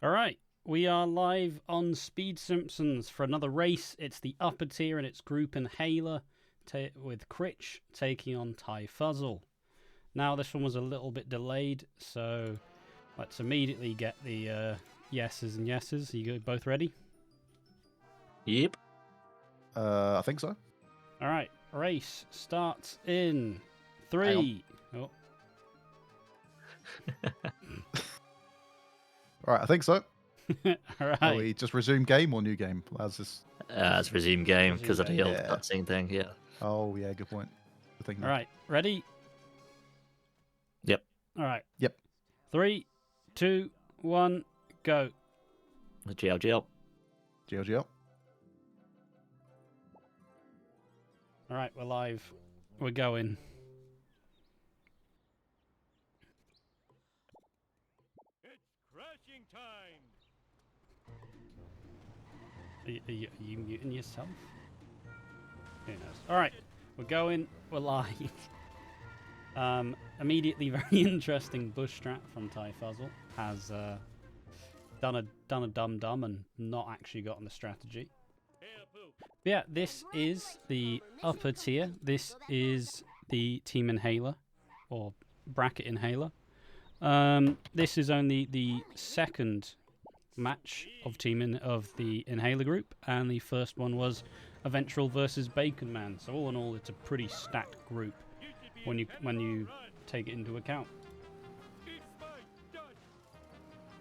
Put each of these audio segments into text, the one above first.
All right, we are live on Speed Simpsons for another race. It's the upper tier and it's Group Inhaler with Critch taking on Tyfuzzle. Now, this one was a little bit delayed, so let's immediately get the yeses and yeses. Are you both ready? Yep. I think so. All right, race starts in 3. Oh. All right, I think so. All right. Oh, we just resume game or new game? It's resume game because of the old Yeah. cutscene thing. Yeah. Oh, yeah, good point. All right, ready? Yep. All right. Yep. 3, 2, 1, go. GLGL. GLGL. All right, we're live. We're going. Crashing time! Are you muting yourself? Who knows? All right, we're going. We're live. Immediately, very interesting bush strat from Tyfuzzle has done a dum and not actually gotten the strategy. But yeah, this is the upper tier. This is the Team Inhaler or Bracket Inhaler. This is only the second match of the Inhaler group, and the first one was Eventual versus Bacon Man. So all in all, it's a pretty stacked group when you take it into account.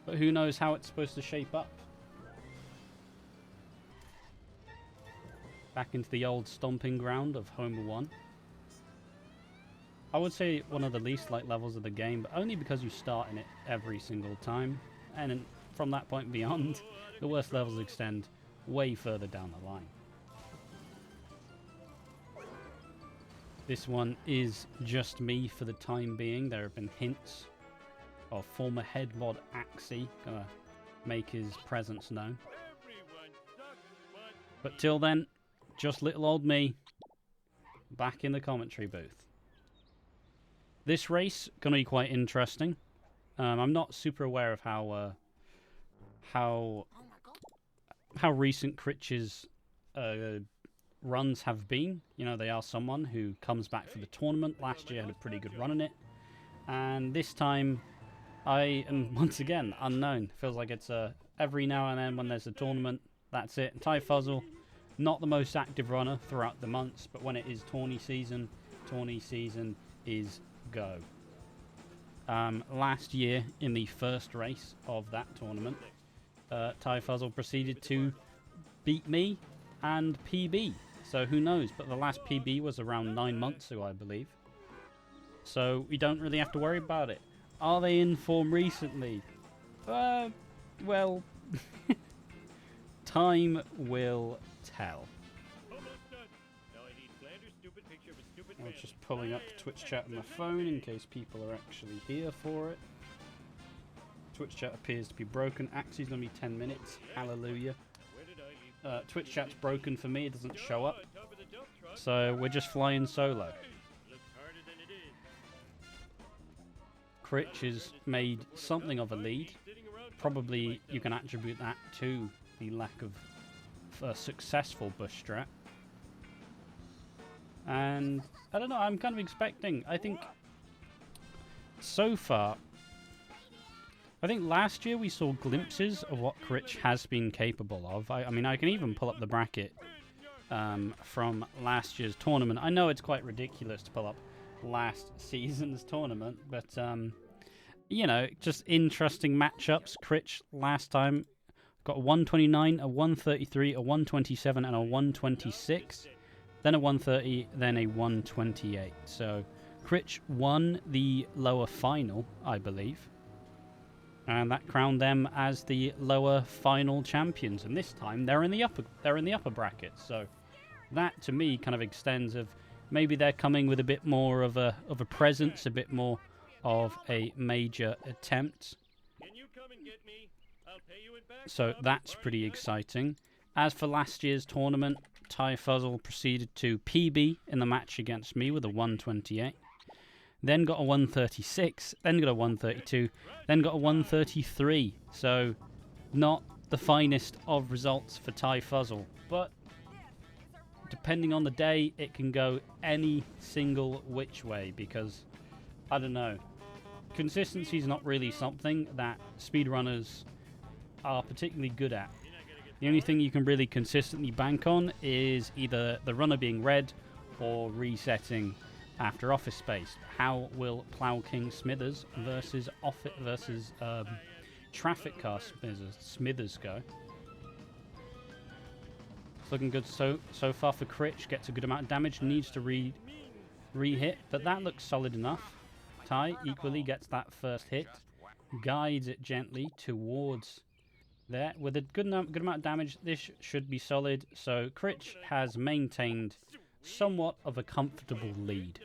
But who knows how it's supposed to shape up? Back into the old stomping ground of Homer 1. I would say one of the least liked levels of the game, but only because you start in it every single time. And from that point beyond, the worst levels extend way further down the line. This one is just me for the time being. There have been hints of former head mod Axie gonna make his presence known. But till then, just little old me back in the commentary booth. This race gonna be quite interesting. I'm not super aware of how recent Critch's runs have been. You know, they are someone who comes back for the tournament. Last year had a pretty good run in it, and this time I am once again unknown. Feels like it's every now and then when there's a tournament, that's it. Tyfuzzle, not the most active runner throughout the months, but when it is tourney season is go. Last year, in the first race of that tournament, Tyfuzzle proceeded to beat me and PB. So who knows? But the last PB was around 9 months ago, I believe. So we don't really have to worry about it. Are they in form recently? Well, time will tell. I was just pulling up Twitch chat on my phone in case people are actually here for it. Twitch chat appears to be broken. Axie's going to be 10 minutes. Hallelujah. Twitch chat's broken for me. It doesn't show up. So we're just flying solo. Critch has made something of a lead. Probably you can attribute that to the lack of a successful bush strat. And I don't know, I'm kind of expecting, I think so far, I think last year we saw glimpses of what Critch has been capable of. I mean, I can even pull up the bracket from last year's tournament. I know it's quite ridiculous to pull up last season's tournament, but you know, just interesting matchups. Critch last time got a 129, a 133, a 127, and a 126. Then a 130, then a 128. So Critch won the lower final, I believe. And that crowned them as the lower final champions. And this time they're in the upper bracket. So that to me kind of extends of maybe they're coming with a bit more of a presence, a bit more of a major attempt. So that's pretty exciting. As for last year's tournament, Tyfuzzle proceeded to PB in the match against me with a 128. Then got a 136, then got a 132, then got a 133. So Not the finest of results for Tyfuzzle, but depending on the day, it can go any single which way because, I don't know, consistency is not really something that speedrunners are particularly good at. The only thing you can really consistently bank on is either the runner being red or resetting after office space. How will Plough King Smithers versus Traffic Car Smithers go? It's looking good so far for Critch. Gets a good amount of damage. Needs to re-hit, but that looks solid enough. Ty equally gets that first hit. Guides it gently towards there. With a good amount of damage, this should be solid. So Critch has maintained somewhat of a comfortable lead.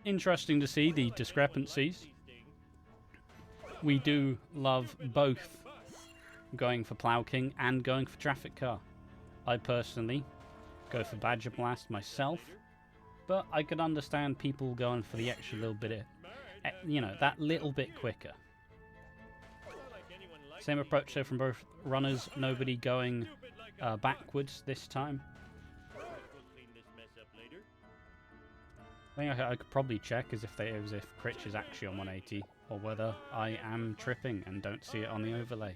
Interesting to see the discrepancies. We do love both going for Plough King and going for Traffic Car. I personally go for Badger Blast myself, but I could understand people going for the extra little bit of, that little bit quicker. Same approach though from both runners, nobody going backwards this time. I think I could probably check as if Critch is actually on 180 or whether I am tripping and don't see it on the overlay.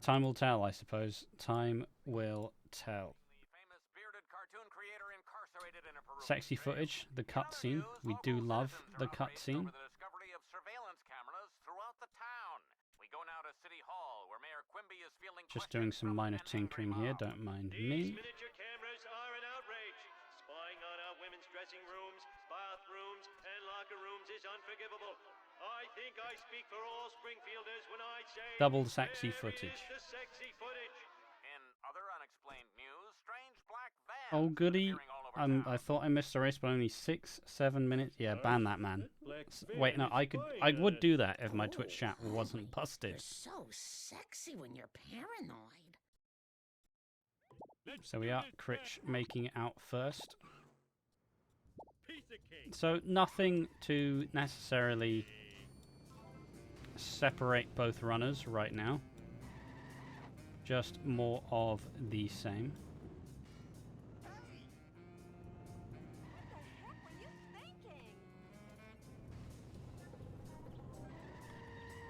Time will tell, I suppose. Time will tell. Sexy footage, the cutscene. We do love the cutscene. Just doing some minor tinkering here, don't mind me. Miniature cameras are an outrage. Spying on our women's dressing rooms, bathrooms, and locker rooms is unforgivable. I think I speak for all Springfielders when I say Double sexy footage. the sexy footage. In other unexplained news, strange black van Oh goody. appearing all over I thought I missed the race, but only 6-7 minutes. Yeah, ban that man. Wait, no, I would do that if my Twitch chat wasn't busted. You're so sexy when you're paranoid. So we are Critch making it out first. Piece of cake. So nothing to necessarily separate both runners right now. Just more of the same.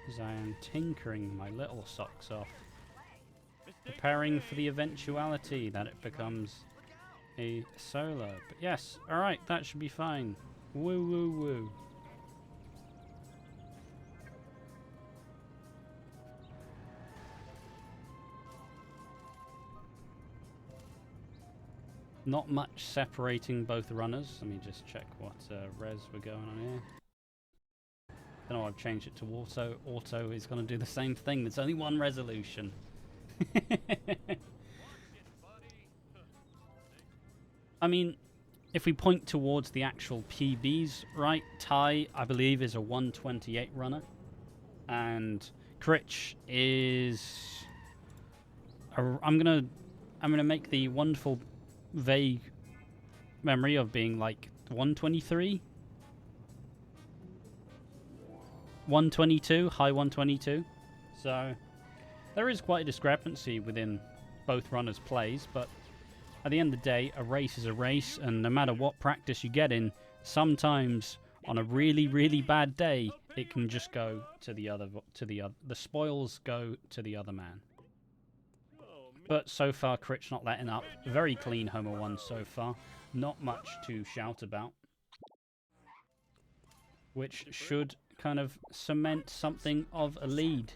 As I am tinkering my little socks off, preparing for the eventuality that it becomes a solo. But yes, alright, that should be fine. Woo woo woo. Not much separating both runners. Let me just check what res we're going on here. Don't know, I've changed it to auto. Auto is going to do the same thing. There's only one resolution. I mean, if we point towards the actual PBs, right? Ty, I believe, is a 128 runner. And Critch is... I'm gonna make the wonderful, vague memory of being like 123? 122, high 122. So there is quite a discrepancy within both runners' plays, but at the end of the day, a race is a race, and no matter what practice you get in, sometimes on a really, really bad day, it can just go to the other. The spoils go to the other man. But so far, Critch not letting up. Very clean Homer 1 so far. Not much to shout about, which should kind of cement something of a lead.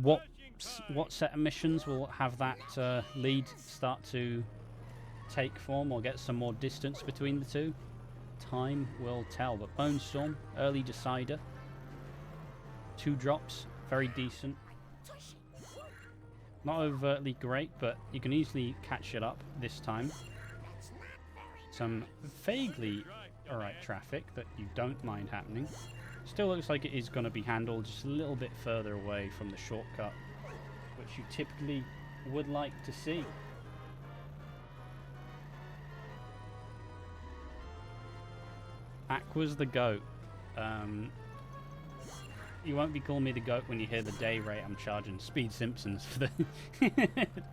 What set of missions will have that lead start to take form or get some more distance between the two? Time will tell. But Bone Storm, early decider. 2 drops, very decent. Not overtly great, but you can easily catch it up this time. Some vaguely alright traffic that you don't mind happening. Still looks like it is going to be handled just a little bit further away from the shortcut, which you typically would like to see. Aqua's the GOAT. You won't be calling me the GOAT when you hear the day rate I'm charging Speed Simpsons for the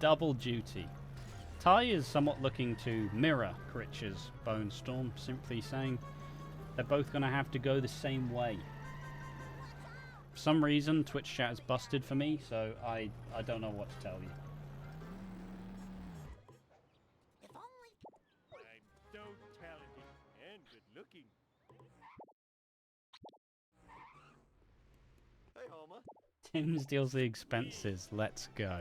double duty. Ty is somewhat looking to mirror Critch's Bone Storm, simply saying they're both going to have to go the same way. For some reason, Twitch chat is busted for me, so I don't know what to tell you. If only. I'm so talented and good looking. Hey, Homer. Tim deals the expenses. Let's go.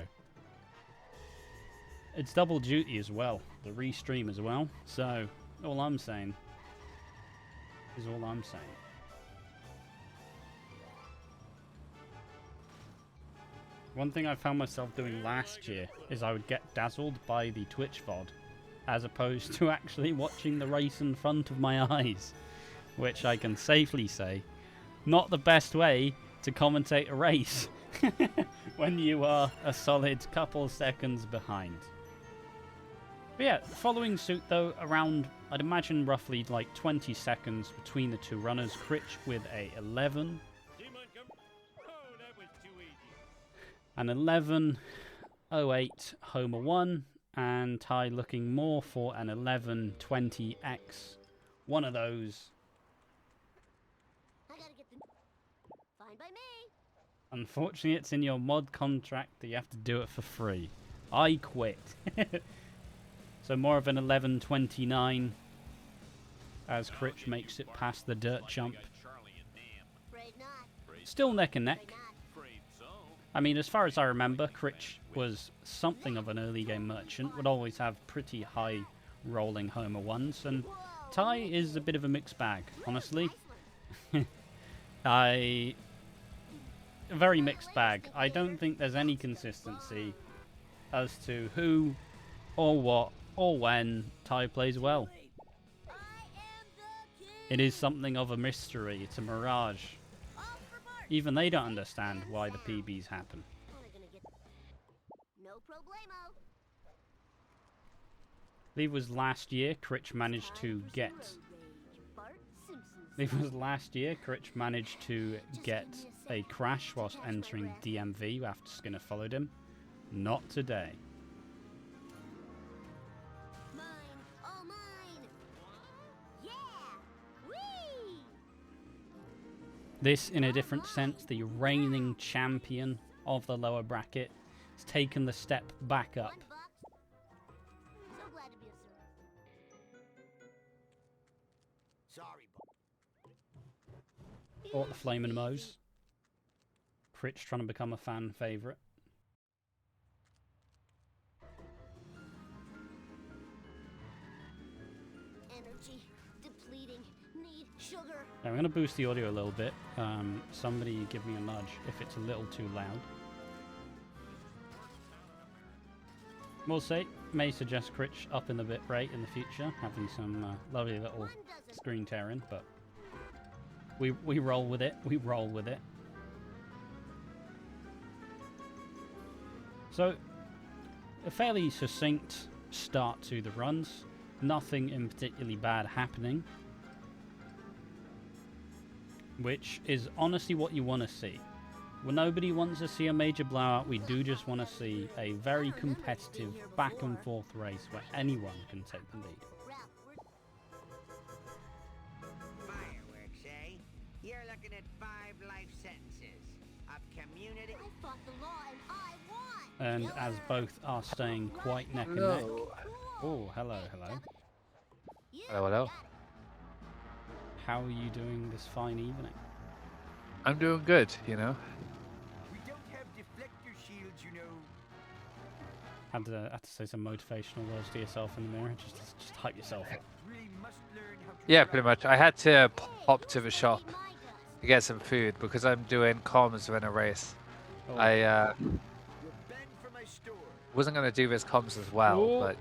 It's double duty as well. The restream as well. So, all I'm saying is all I'm saying. One thing I found myself doing last year is I would get dazzled by the Twitch VOD as opposed to actually watching the race in front of my eyes, which I can safely say, not the best way to commentate a race when you are a solid couple seconds behind. But yeah, following suit though, around, I'd imagine roughly like 20 seconds between the two runners, Critch with a 11. Oh, that was too easy. An 11.08 Homer 1, and Ty looking more for an 11.20x. One of those. I gotta get the. Fine by me. Unfortunately, it's in your mod contract that you have to do it for free. I quit. So more of an 11.29 as Critch makes it past the dirt jump. Afraid not. Still neck and neck. Afraid not. I mean, as far as I remember, Critch was something of an early game merchant, would always have pretty high rolling Homer 1s, and Ty is a bit of a mixed bag, honestly. A very mixed bag. I don't think there's any consistency as to who or what or when Ty plays well. It is something of a mystery. It's a mirage. Even they don't understand why the PBs happen. Only gonna get. No problemo. I believe it was last year Critch managed to get. Bart Simpson's. It was last year Critch managed to get a crash whilst entering DMV after Skinner followed him. Not today. Mine. All mine. Yeah. Whee! This, in a different sense, the reigning champion of the lower bracket, has taken the step back up. $1. So glad to be of service. Sorry, Bought the Flamin' Moes. Critch trying to become a fan favourite. Energy depleting. Need sugar. Now, I'm going to boost the audio a little bit. Somebody give me a nudge if it's a little too loud. We'll see. May suggest Critch up in the bit rate in the future, having some lovely little screen tearing, but we roll with it. We roll with it. So, a fairly succinct start to the runs. Nothing in particularly bad happening, which is honestly what you want to see. When nobody wants to see a major blowout, we do just want to see a very competitive back and forth race where anyone can take the lead. Ralph, we're Fireworks, eh? You're looking at 5 life sentences of community. I fought the law and I won. And as both are staying quite neck and neck. Oh, hello, hello. Hello, hello. How are you doing this fine evening? I'm doing good, you know. We don't have deflector shields, you know. Had to say some motivational words to yourself in the mirror. Just hype yourself up. Really must learn how to Yeah, drive. pretty much. I had to pop to the shop to get some food because I'm doing comms in a race. Oh. I You're banned from my store. wasn't going to do this comms as well, Oh. but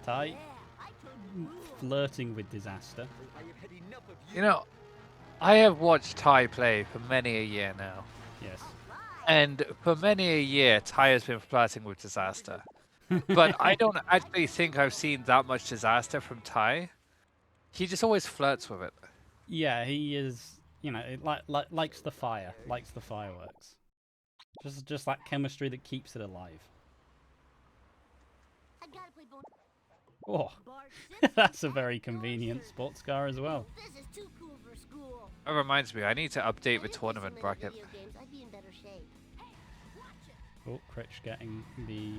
Ty, Yeah, I told you. flirting with disaster. I have had enough of you. you know, I have watched Ty play for many a year now. Yes. And for many a year, Ty has been flirting with disaster. But I don't actually think I've seen that much disaster from Ty. He just always flirts with it. Yeah, he is. You know, likes the fire, likes the fireworks. Just that chemistry that keeps it alive. I gotta play bon Oh, Bart Simpson. that's a very convenient sports car as well. This is too cool for school. That reminds me, I need to update the If I didn't play so tournament many bracket. video games, I'd be in better shape. Oh, Critch getting the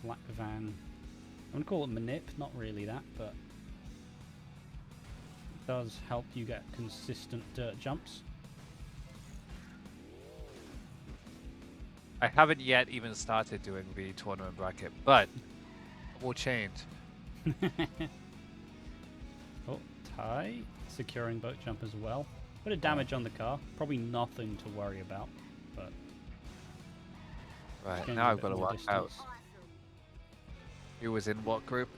black van. I'm gonna call it manip, not really that, but it does help you get consistent dirt jumps. I haven't yet even started doing the tournament bracket, but it will change. Oh, Ty securing boat jump as well. Bit of damage on the car, probably nothing to worry about, but Right, gaining now a I've bit got to more work out distance. who was in what group.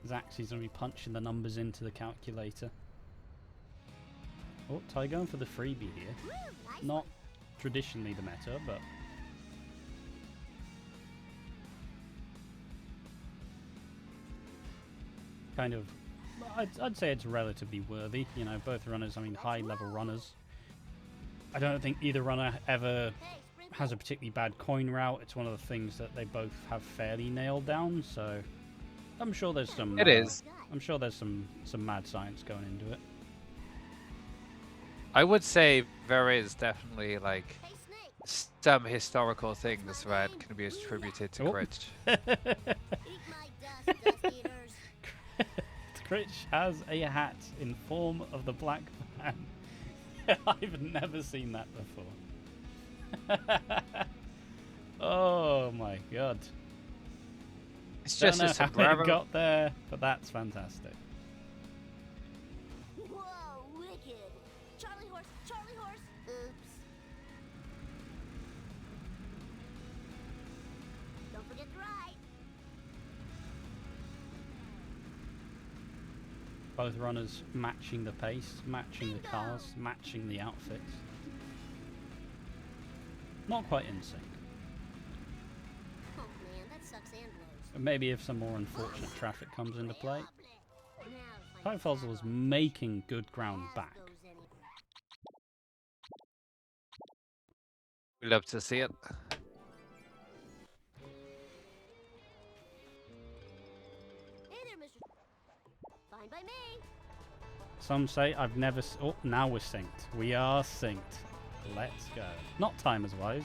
Zaxy's gonna be punching the numbers into the calculator. Oh, Ty going for the freebie here. Woo, nice Not traditionally the meta, but kind of, I'd say it's relatively worthy. You know, both runners, I mean, high-level runners. I don't think either runner ever Hey, spring has a particularly bad coin route. It's one of the things that they both have fairly nailed down, so I'm sure there's some... It is. I'm sure there's some mad science going into it. I would say there is definitely like Hey, Snake. some historical things that can be attributed to Oh. Critch. Eat my dust, dust eaters. Critch has a hat in form of the black van. I've never seen that before. Oh my god. It's Don't just know a how sombrero. it got there, but that's fantastic. Whoa, wicked. Charlie horse, Charlie horse. Oops. Don't forget the ride. Both runners matching the pace, matching the cars, matching the outfits. Not quite in sync. Oh man, that sucks and blows. Maybe if some more unfortunate traffic comes into play. Now to find Tyfuzzle is making good ground back. We love to see it. Hey there, Mr. Fine by me. Some say I've never... Oh, now we're synced. We are synced. Let's go. Not timers-wise.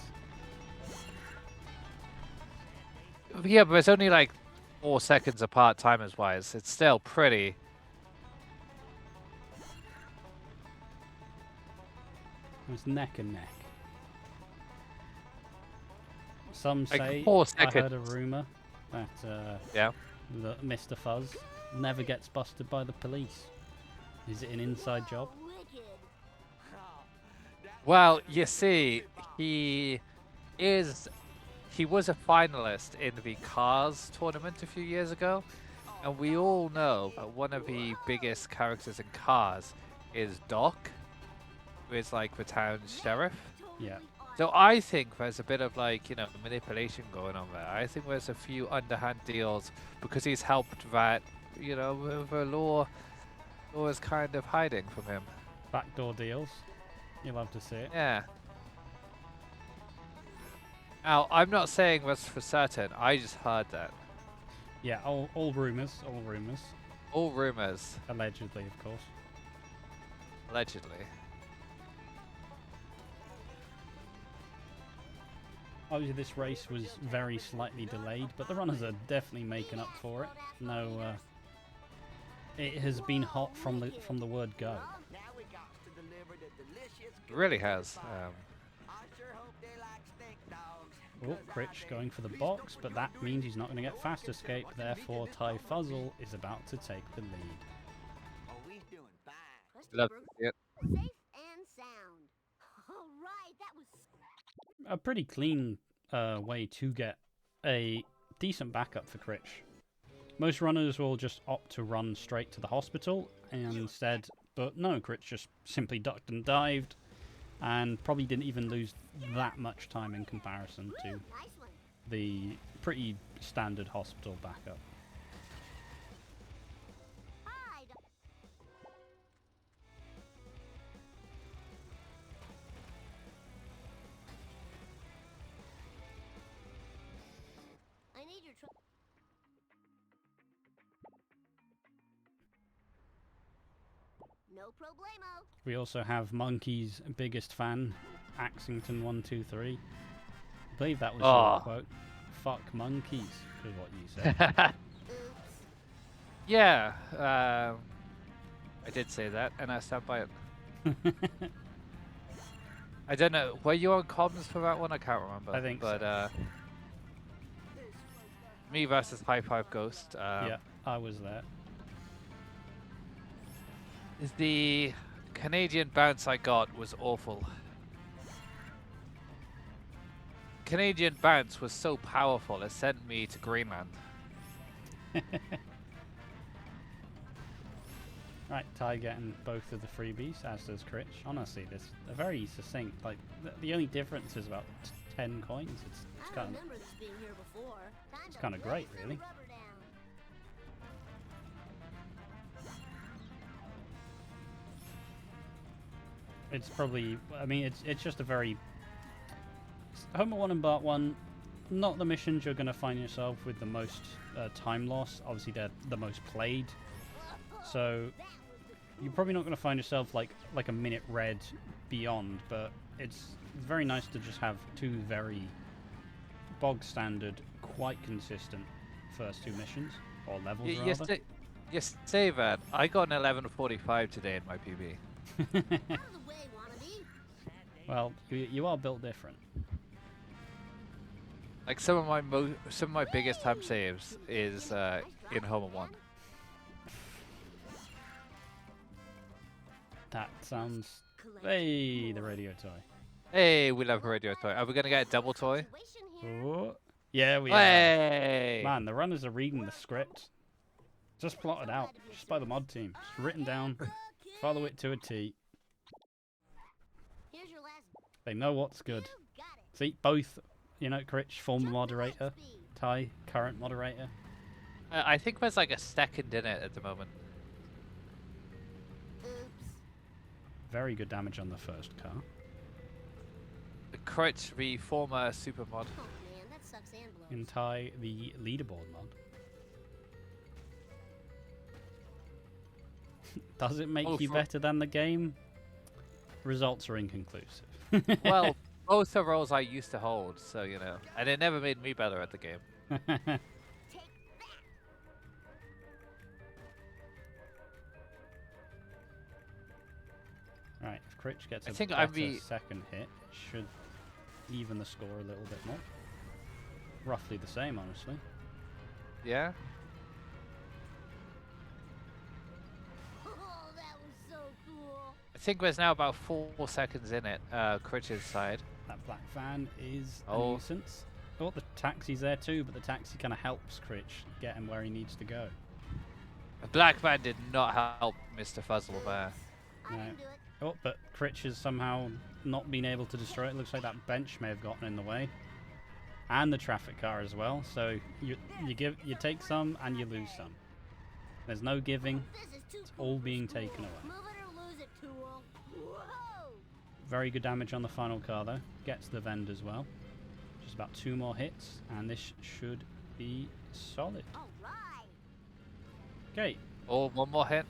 Yeah, but it's only like 4 seconds apart timers-wise. It's still pretty. It's neck and neck. Some Like say 4 I heard a seconds. rumor that Yeah. that Mr. Fuzz never gets busted by the police. Is it an inside job? Whoa, wicked. Well, you see, he was a finalist in the Cars tournament a few years ago, and we all know that one of the biggest characters in Cars is Doc, who is like the town's sheriff. Yeah. So I think there's a bit of like, you know, manipulation going on there. I think there's a few underhand deals because he's helped that, you know, the law is kind of hiding from him. Backdoor deals. You love to see it. Yeah. Now, I'm not saying this for certain. I just heard that. Yeah, all rumors. All rumors. All rumors, Allegedly, of course. allegedly. Obviously, this race was very slightly delayed, but the runners are definitely making up for it. No, it has been hot from the word go. Now we got to deliver the delicious. It really has. I sure hope they like steak dogs. Oh, Critch going for the box, but that means he's not going to get fast escape. Therefore, Tyfuzzle is about to take the lead. Oh, he's doing fine. Krusty Love Burger, to see it. safe and sound. All right, that was. A pretty clean way to get a decent backup for Critch. Most runners will just opt to run straight to the hospital instead, but no, Critch just simply ducked and dived and probably didn't even lose that much time in comparison to Nice one. the pretty standard hospital backup. Hi, No problemo. We also have Monkey's biggest fan, Axington123. I believe that was your quote. Fuck monkeys, is what you said. Oops. Yeah, I did say that, and I stand by it. I don't know. Were you on comms for that one? I can't remember. I think but, so. Me versus High Five Ghost. Yeah, I was there. The Canadian bounce I got was awful. Canadian bounce was so powerful, it sent me to Greenland. Right, Ty getting both of the freebies, as does Critch. Honestly, this are very succinct. Like the only difference is about 10 coins. It's I kind of remember this being here before. it's kind of great, really. Rubber down. It's probably. I mean, it's just a very Homer 1 and Bart 1. Not the missions you're going to find yourself with the most time loss. Obviously, they're the most played. So you're probably not going to find yourself like a minute red beyond, but it's very nice to just have two very bog standard, quite consistent first two missions or levels rather. You say that. I got an 11:45 today in my PB. Out of the way, wannabe. Well, you are built different. Like some of my biggest time saves is in Homer 1. That sounds. Hey, the radio toy. Hey, we love a radio toy. Are we gonna get a double toy? Situation here. Oh, yeah, we are. Hey! Man, the runners are reading the script. Just plotted out, just by the mod team. Just written down. Follow it to a T. Here's your last. They know what's good. You got it. See, both, Critch, former Jump moderator. at speed. Ty, current moderator. I think there's like a second in it at the moment. Oops. Very good damage on the first car. Critch, the former super mod. Oh man, that sucks and blows. In Ty, the leaderboard mod. Does it make Oh, you for- better than the game? Results are inconclusive. Well, both are roles I used to hold, so you know, and it never made me better at the game. Take that. Right, if Critch gets I a think better I'd be- second hit, it should even the score a little bit more. Roughly the same, honestly. Yeah. Oh, that was so cool. I think there's now about 4 seconds in it. Critch's side. That black van is a Oh. nuisance. Oh, the taxi's there too, but the taxi kind of helps Critch get him where he needs to go. The black man did not help Mr. Fuzzle there. I No. can do it. Oh, but Critch has somehow not been able to destroy it. Looks like that bench may have gotten in the way. And the traffic car as well. So you take some and you lose some. There's no giving. This is too It's cool all for being school. taken away. Move it or lose it, tool. Whoa. Very good damage on the final car though. Gets the vend as well. Just about 2 more hits and this should be solid. All right. Okay, Oh, one more hit.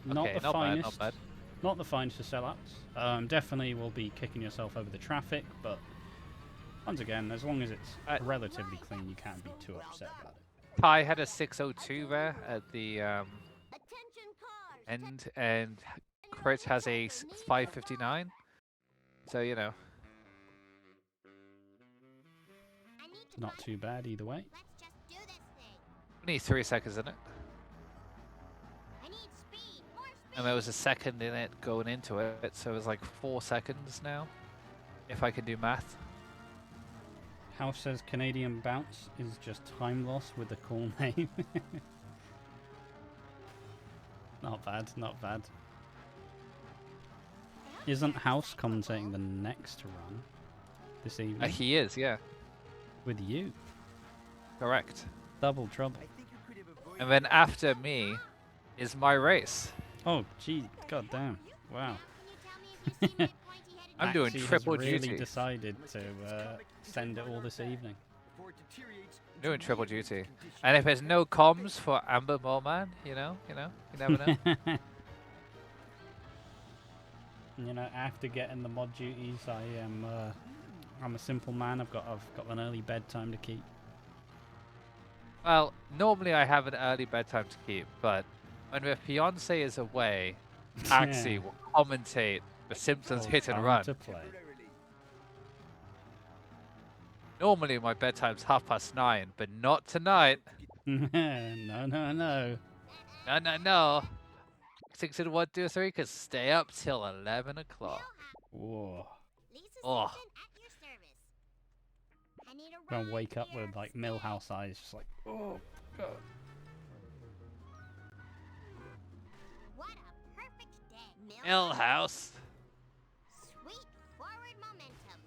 not Okay, the not bad, finest. not bad. Not the finest for sellouts. Definitely will be kicking yourself over the traffic, but once again, as long as it's relatively clean, you can't be too upset about it. Ty had a 6:02 there at the Attention cars. end, and Critch has a 5:59. So you know, I need to Not find- too bad either way. Let's just do this thing. we need 3 seconds in it, I need speed. More speed. and there was a second in it going into it, so it was like 4 seconds now, if I can do math. House says Canadian bounce is just time loss with a cool name. Not bad, not bad. Isn't House commentating the next run this evening He is, yeah, with you? correct. Double trouble. And then after me is my race. Oh, gee, goddamn! Wow. Can you tell me if you've seen my pointy-headed I'm doing Axie has triple really duty. decided to send it all this evening. Before it deteriorates Doing triple duty. And if there's no comms for Amber Moleman, you never know. You know, after getting the mod duties, I'm a simple man. I've got an early bedtime to keep. Well, normally I have an early bedtime to keep, but when my fiance is away, Axie will commentate The Simpsons Or Hit and time Run. to play. Normally my bedtime's 9:30, but not tonight. No, no, no. No. 6 and 1, 2, 3 could stay up till 11 o'clock. Whoa. Lisa Oh. Simpson at your service. I need a Gonna ride wake up here. with like Millhouse eyes, just like, oh god. What a perfect day. Millhouse. Sweet forward momentum.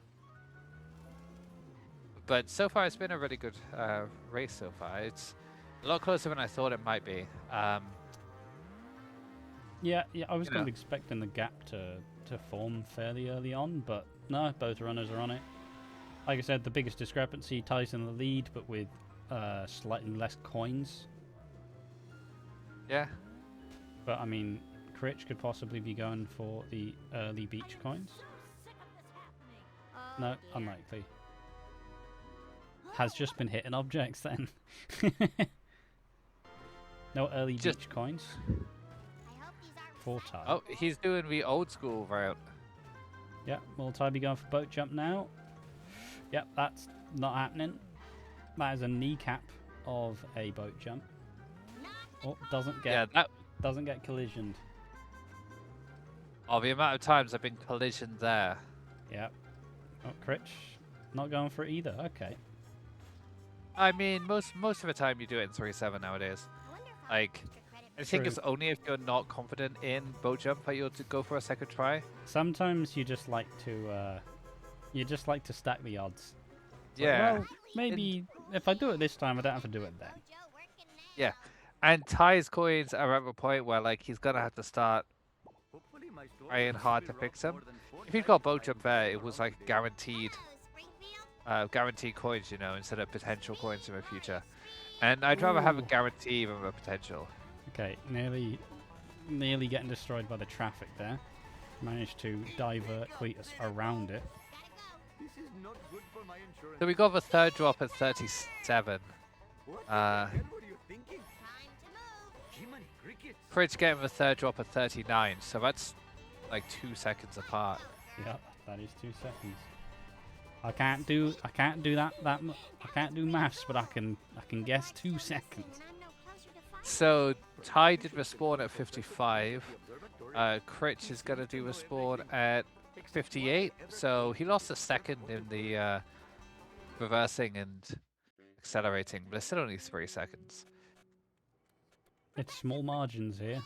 But so far it's been a really good race so far. It's a lot closer than I thought it might be. Yeah, I was You kind of know. expecting the gap to form fairly early on, but no, both runners are on it. Like I said, the biggest discrepancy, Ty's in the lead, but with slightly less coins. Yeah. But I mean, Critch could possibly be going for the early beach coins. No, unlikely. Has just been hitting objects then. No early Just- beach coins. I hope these aren't For Ty. Oh, he's doing the old school route. Yeah, will Ty be going for boat jump now? Yep, that's not happening. That is a kneecap of a boat jump. Oh, doesn't Yeah, get that. collisioned. Oh, the amount of times I've been collisioned there. Yep. Oh, Critch not going for it either. Okay. I mean, most of the time you do it in 3-7 nowadays. I wonder if I'll Like, get extra credit I for think True. it's only if you're not confident in boat jump that you'll go for a second try. Sometimes you just like to stack the odds. It's like, Yeah. well, maybe if I do it this time, I don't have to do it then. Mojo working now. Yeah. And Ty's coins are at the point where like he's gonna have to start trying hard to fix them. If he'd got boat jump there, it was like guaranteed Hello, Springfield. guaranteed coins, instead of potential coins in the future. And I'd rather have a Ooh. guarantee than a potential. Okay, nearly getting destroyed by the traffic there. Managed to divert Cletus around it. So we got the third drop at 37. Time to move. Critch getting the third drop at 39, so that's like 2 seconds apart. Yeah, that is 2 seconds. I can't do I can't do maths, but I can guess 2 seconds. And I'm no closer to finding So Ty did the spawn at 55. Critch is gonna do the spawn at 58. So he lost a second in the reversing and accelerating, but it's still only 3 seconds. It's small margins here.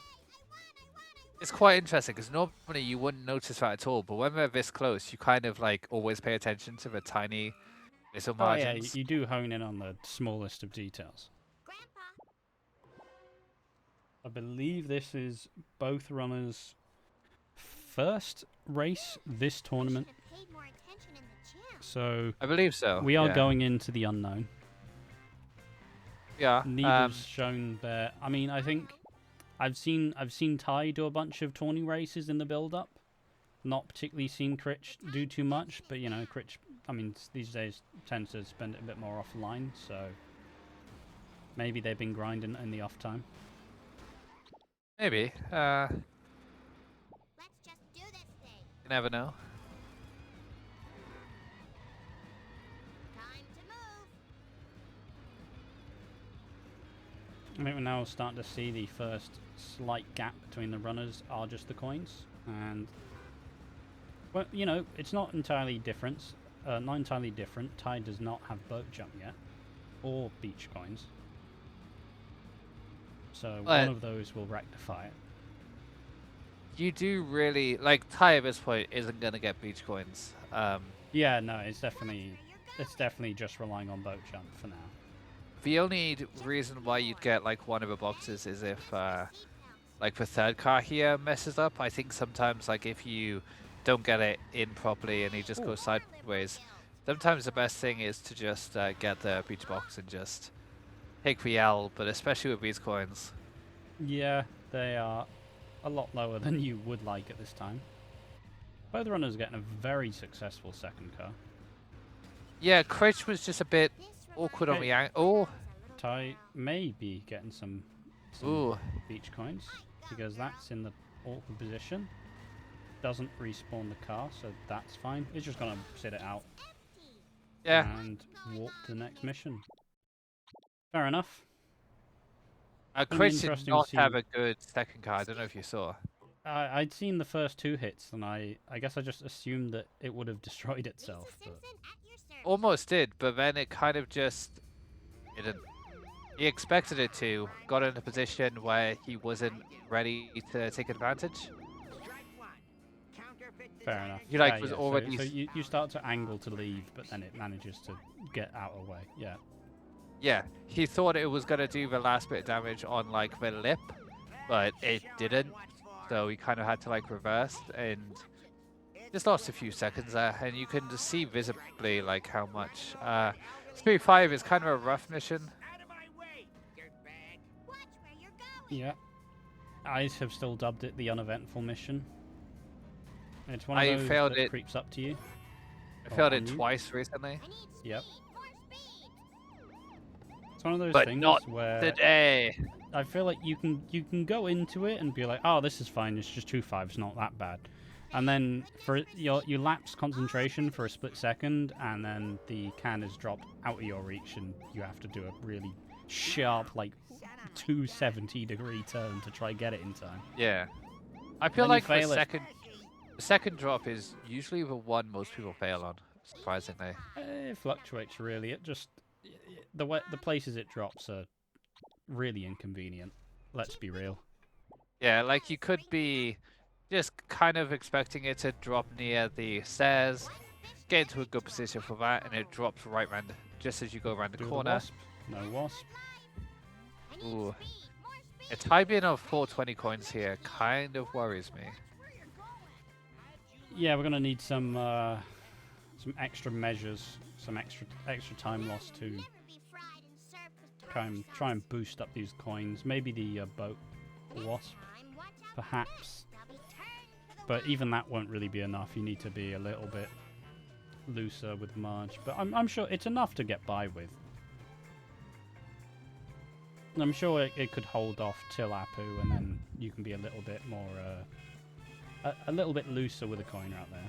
It's quite interesting because normally you wouldn't notice that at all, but when they're this close, you kind of like always pay attention to the tiny little Oh yeah, margins. you do hone in on the smallest of details. Grandpa. I believe this is both runners' first race this tournament, Should have paid more attention in the gym. so I believe so. we are yeah. going into the unknown. Yeah. Neither's shown their. I mean, I think I've seen Ty do a bunch of tourney races in the build-up. Not particularly seen Critch do too much, but Critch. I mean, these days tends to spend it a bit more offline, so maybe they've been grinding in the off time. Maybe. Let's just do this thing. You never know. Time to move. I think we're now starting to see the first slight gap between the runners are just the coins, and well, it's not entirely different. Not entirely different. Ty does not have boat jump yet, or beach coins, so one of those will rectify it. You do really like Ty at this point isn't gonna get beach coins. Yeah, no, it's definitely just relying on boat jump for now. The only reason why you'd get like one of the boxes is if like the third car here messes up. I think sometimes like if you don't get it in properly and he just goes sideways, Sometimes the best thing is to just get the beach box and just take the L, but especially with these coins. Yeah, they are a lot lower than you would like at this time. Both runners getting a very successful second car. Yeah, Critch was just a bit awkward on Okay. the angle. Oh, Ty may be getting some ooh. beach coins because that's in the awkward position. Doesn't respawn the car, so that's fine. It's just gonna sit it out Yeah. and walk to the next mission. Fair enough. Gonna be Critch did interesting to not see- have a good second car. I don't know if you saw. I'd seen the first 2 hits, and I guess I just assumed that it would have destroyed itself. But Almost did, but then it kind of just didn't. He expected it to. Got in a position where he wasn't ready to take advantage. Strike one. Counterfeit fair design enough. He, like, Yeah, was yeah, already So s- you start to angle to leave, but then it manages to get out of the way. Yeah. Yeah, he thought it was gonna do the last bit of damage on like the lip, but it didn't. So he kind of had to like reverse and just lost a few seconds there. And you can just see visibly like how much. Speed 5 is kind of a rough mission. Out of my way, dirtbag. Watch where you're going. Yeah. I have still dubbed it the uneventful mission. It's one of I those failed that it. creeps up to you. I Oh, failed on it you? twice recently. I need speed. Yep. More speed. It's one of those But things not where Today. I feel like you can go into it and be like, oh, this is fine. It's just 2.5. It's not that bad. And then for you lapse concentration for a split second, and then the can is dropped out of your reach, and you have to do a really sharp, like 270-degree turn to try get it in time. Yeah. I feel Then you like fail it. the second drop is usually the one most people fail on, surprisingly. It fluctuates really. It just the places it drops are really inconvenient. Let's be real. Yeah, like you could be just kind of expecting it to drop near the stairs, get into a good position for that, and it drops right round just as you go around the Do the corner. wasp. No wasp. I need Ooh. speed. More speed. A tie being of 420 coins here kind of worries me. Yeah, we're gonna need some extra measures, some extra time loss to Never be fried and served with try and boost up these coins. Maybe the boat wasp, time, watch out. perhaps. They'll be turned for the But even that won't really be enough. You need to be a little bit looser with Marge. But I'm sure it's enough to get by with. I'm sure it could hold off till Apu, and then you can be a little bit more, a little bit looser with a coin out there.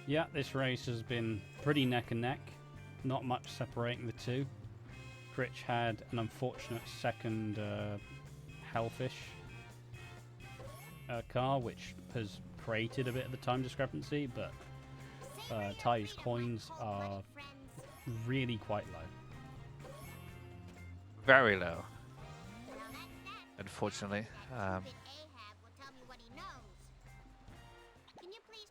Yeah, this race has been pretty neck and neck. Not much separating the two. Critch had an unfortunate second Hellfish car, which has created a bit of the time discrepancy, but Ty's coins are really quite low. Very low, unfortunately. Ahab will tell me what he knows. Can you please?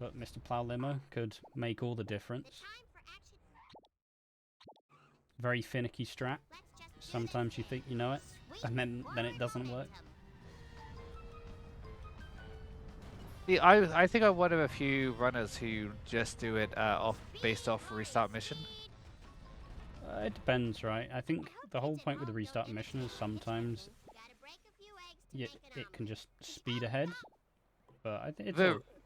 But Mr. Plow Limo could make all the difference. The time for action. Very finicky strat. Let's just Sometimes you think you know it, and then it doesn't work. See, I think I'm one of a few runners who just do it based off restart mission. It depends, right? I think the whole point with the restart mission is sometimes Gotta break a few eggs to make it an can omelet. just speed ahead. But I think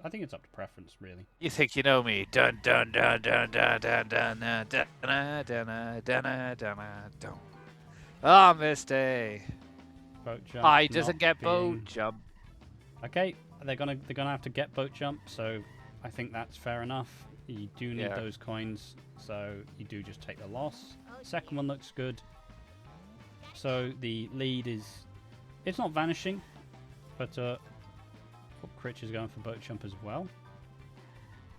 I think it's up to preference, really. You think you know me? Dun dun dun dun dun dun dun dun dun dun dun dun dun dun. Ah, Misty. Boat jump. I not doesn't get boat being- jump. Okay, they're gonna have to get boat jump, so I think that's fair enough. You do need Yeah. those coins, so you do just take the loss. Oh, Second one looks good. So the lead is, it's not vanishing, but Critch is going for boat jump as well.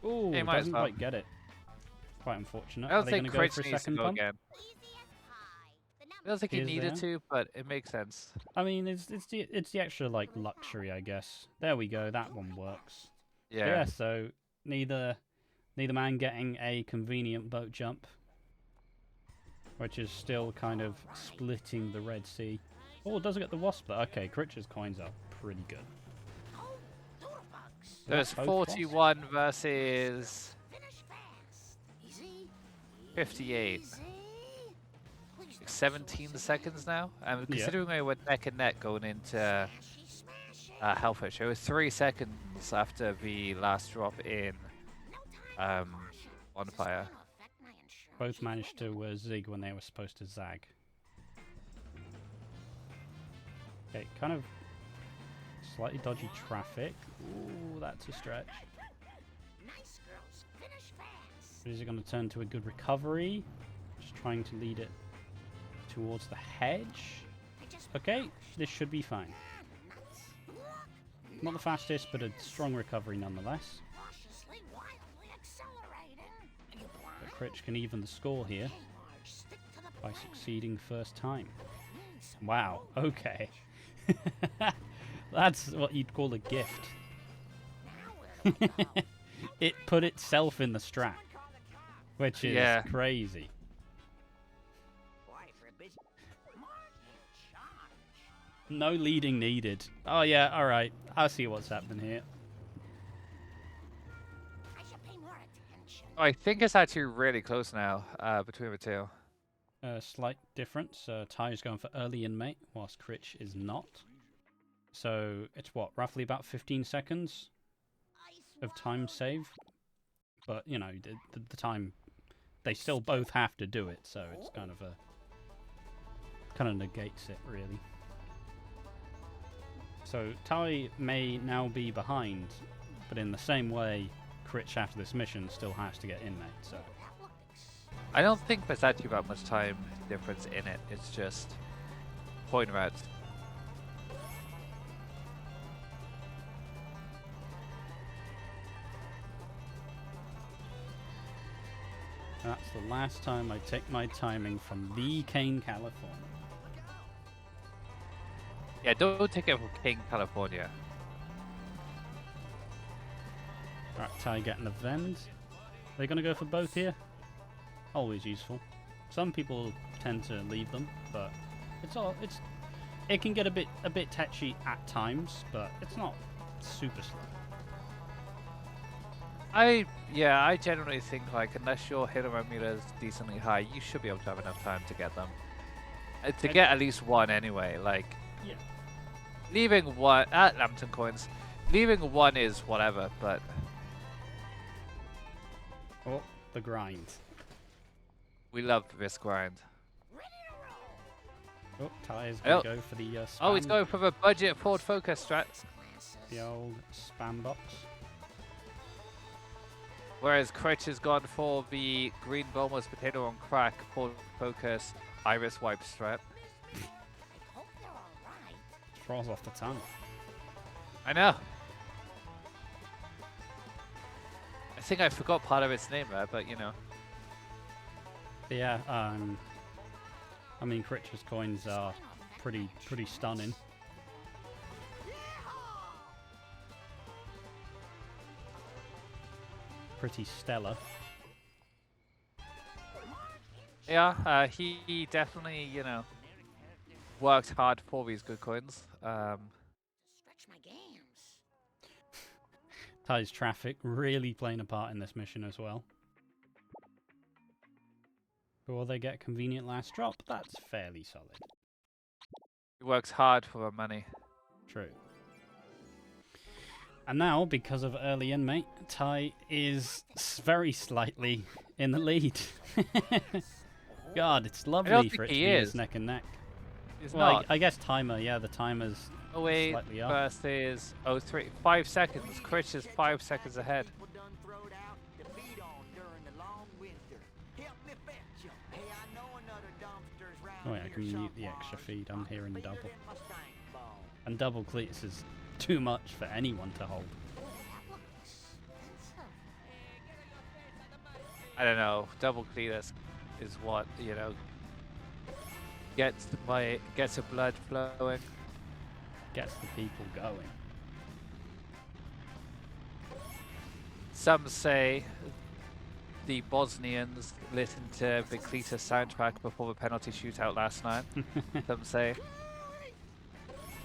Ooh, He might as doesn't well. quite get it. Quite unfortunate. I don't Are they think gonna go Critch for a needs to second go pump? again. Easy as pie. The I don't think he Is needed there? to, but it makes sense. I mean, it's the extra like luxury, I guess. There we go. That one works. Yeah. Yeah, so neither Neither man getting a convenient boat jump, which is still kind of splitting the Red Sea. Oh, it doesn't get the wasp though. Okay, Critch's coins are pretty good. There's Both 41 versus Finish fast. Easy. 58. Easy. Please don't 17 show us seconds now. And Yeah. considering we were neck and neck going into Smashy, smash it. Hellfish, it was 3 seconds after the last drop in No time for caution. Bonfire. This is gonna affect my insurance. Both managed to zig when they were supposed to zag. Okay, kind of slightly dodgy traffic. Ooh, that's a stretch. Nice girls. Finish fast. But is it going to turn to a good recovery? Just trying to lead it towards the hedge. I just Okay, this should be fine. nuts. Look. Not the fastest, but a strong recovery nonetheless. Cautiously, wildly accelerating. You But blind? Critch can even the score here Hey, Marge, stick to the by plan. succeeding first time. Some Wow, roll. okay. That's what you'd call a gift. Now where do we go? It put itself in the strap, which is Yeah. crazy. Why, for a busy... Marge in charge. No leading needed. Oh yeah, alright. I see what's happening here. I should pay more attention. I think it's actually really close now between the two. Slight difference. Ty's going for early inmate, whilst Critch is not. So it's what, roughly about 15 seconds of time save? But, you know, the time, they still both have to do it, so it's kind of negates it, really. So Ty may now be behind, but in the same way, Critch after this mission still has to get inmate, so... That looked I don't think there's actually that much time difference in it. It's just point routes. That's the last time I take my timing from the Kane, California. Yeah, don't take it from King, California. Right, Ty getting the Vend. They're going to go for both here. Always useful. Some people tend to leave them, but it can get a bit tetchy at times, but it's not super slow. I generally think like unless your hit or meter is decently high, you should be able to have enough time to get them. To get at least one anyway. Like Yeah. leaving one at Lambton coins, leaving one is whatever. But Oh, the grind. we love this grind. Oh, Ty is Oh. going to go for the spam. Oh, he's going for the budget Ford Focus strat. The old spam box. Whereas Critch has gone for the green boneless potato on crack Ford Focus Iris Wipe strat. I hope they're all right. Throws off the tongue. I know. I think I forgot part of its name there, but you know. But yeah, I mean, Critch's coins are pretty stunning. Pretty stellar. Yeah, he definitely, you know, worked hard for these good coins. Stretch my games. Ty's traffic really playing a part in this mission as well. Will they get convenient last drop? That's fairly solid. He works hard for the money. True. And now, because of early inmate, Ty is very slightly in the lead. God, it's lovely don't for think it to he be is. this neck and neck. He's Well, not. I guess timer, yeah, the timer's 08 slightly up. versus 03. 5 seconds. Critch is 5 seconds ahead. People done throwed out to feed on during the long winter. Help me fetch 'em. Hey, I know another dumpster's round Oh yeah, I here can mute the somewhere. extra feed. I'm hearing Bigger double. than my stank bone. And double cleats is too much for anyone to hold. That looked expensive. I don't know. Double cletus is what, you know, gets the blood flowing. Gets the people going. Some say the Bosnians listened to Big Clita's soundtrack before the penalty shootout last night. Some say.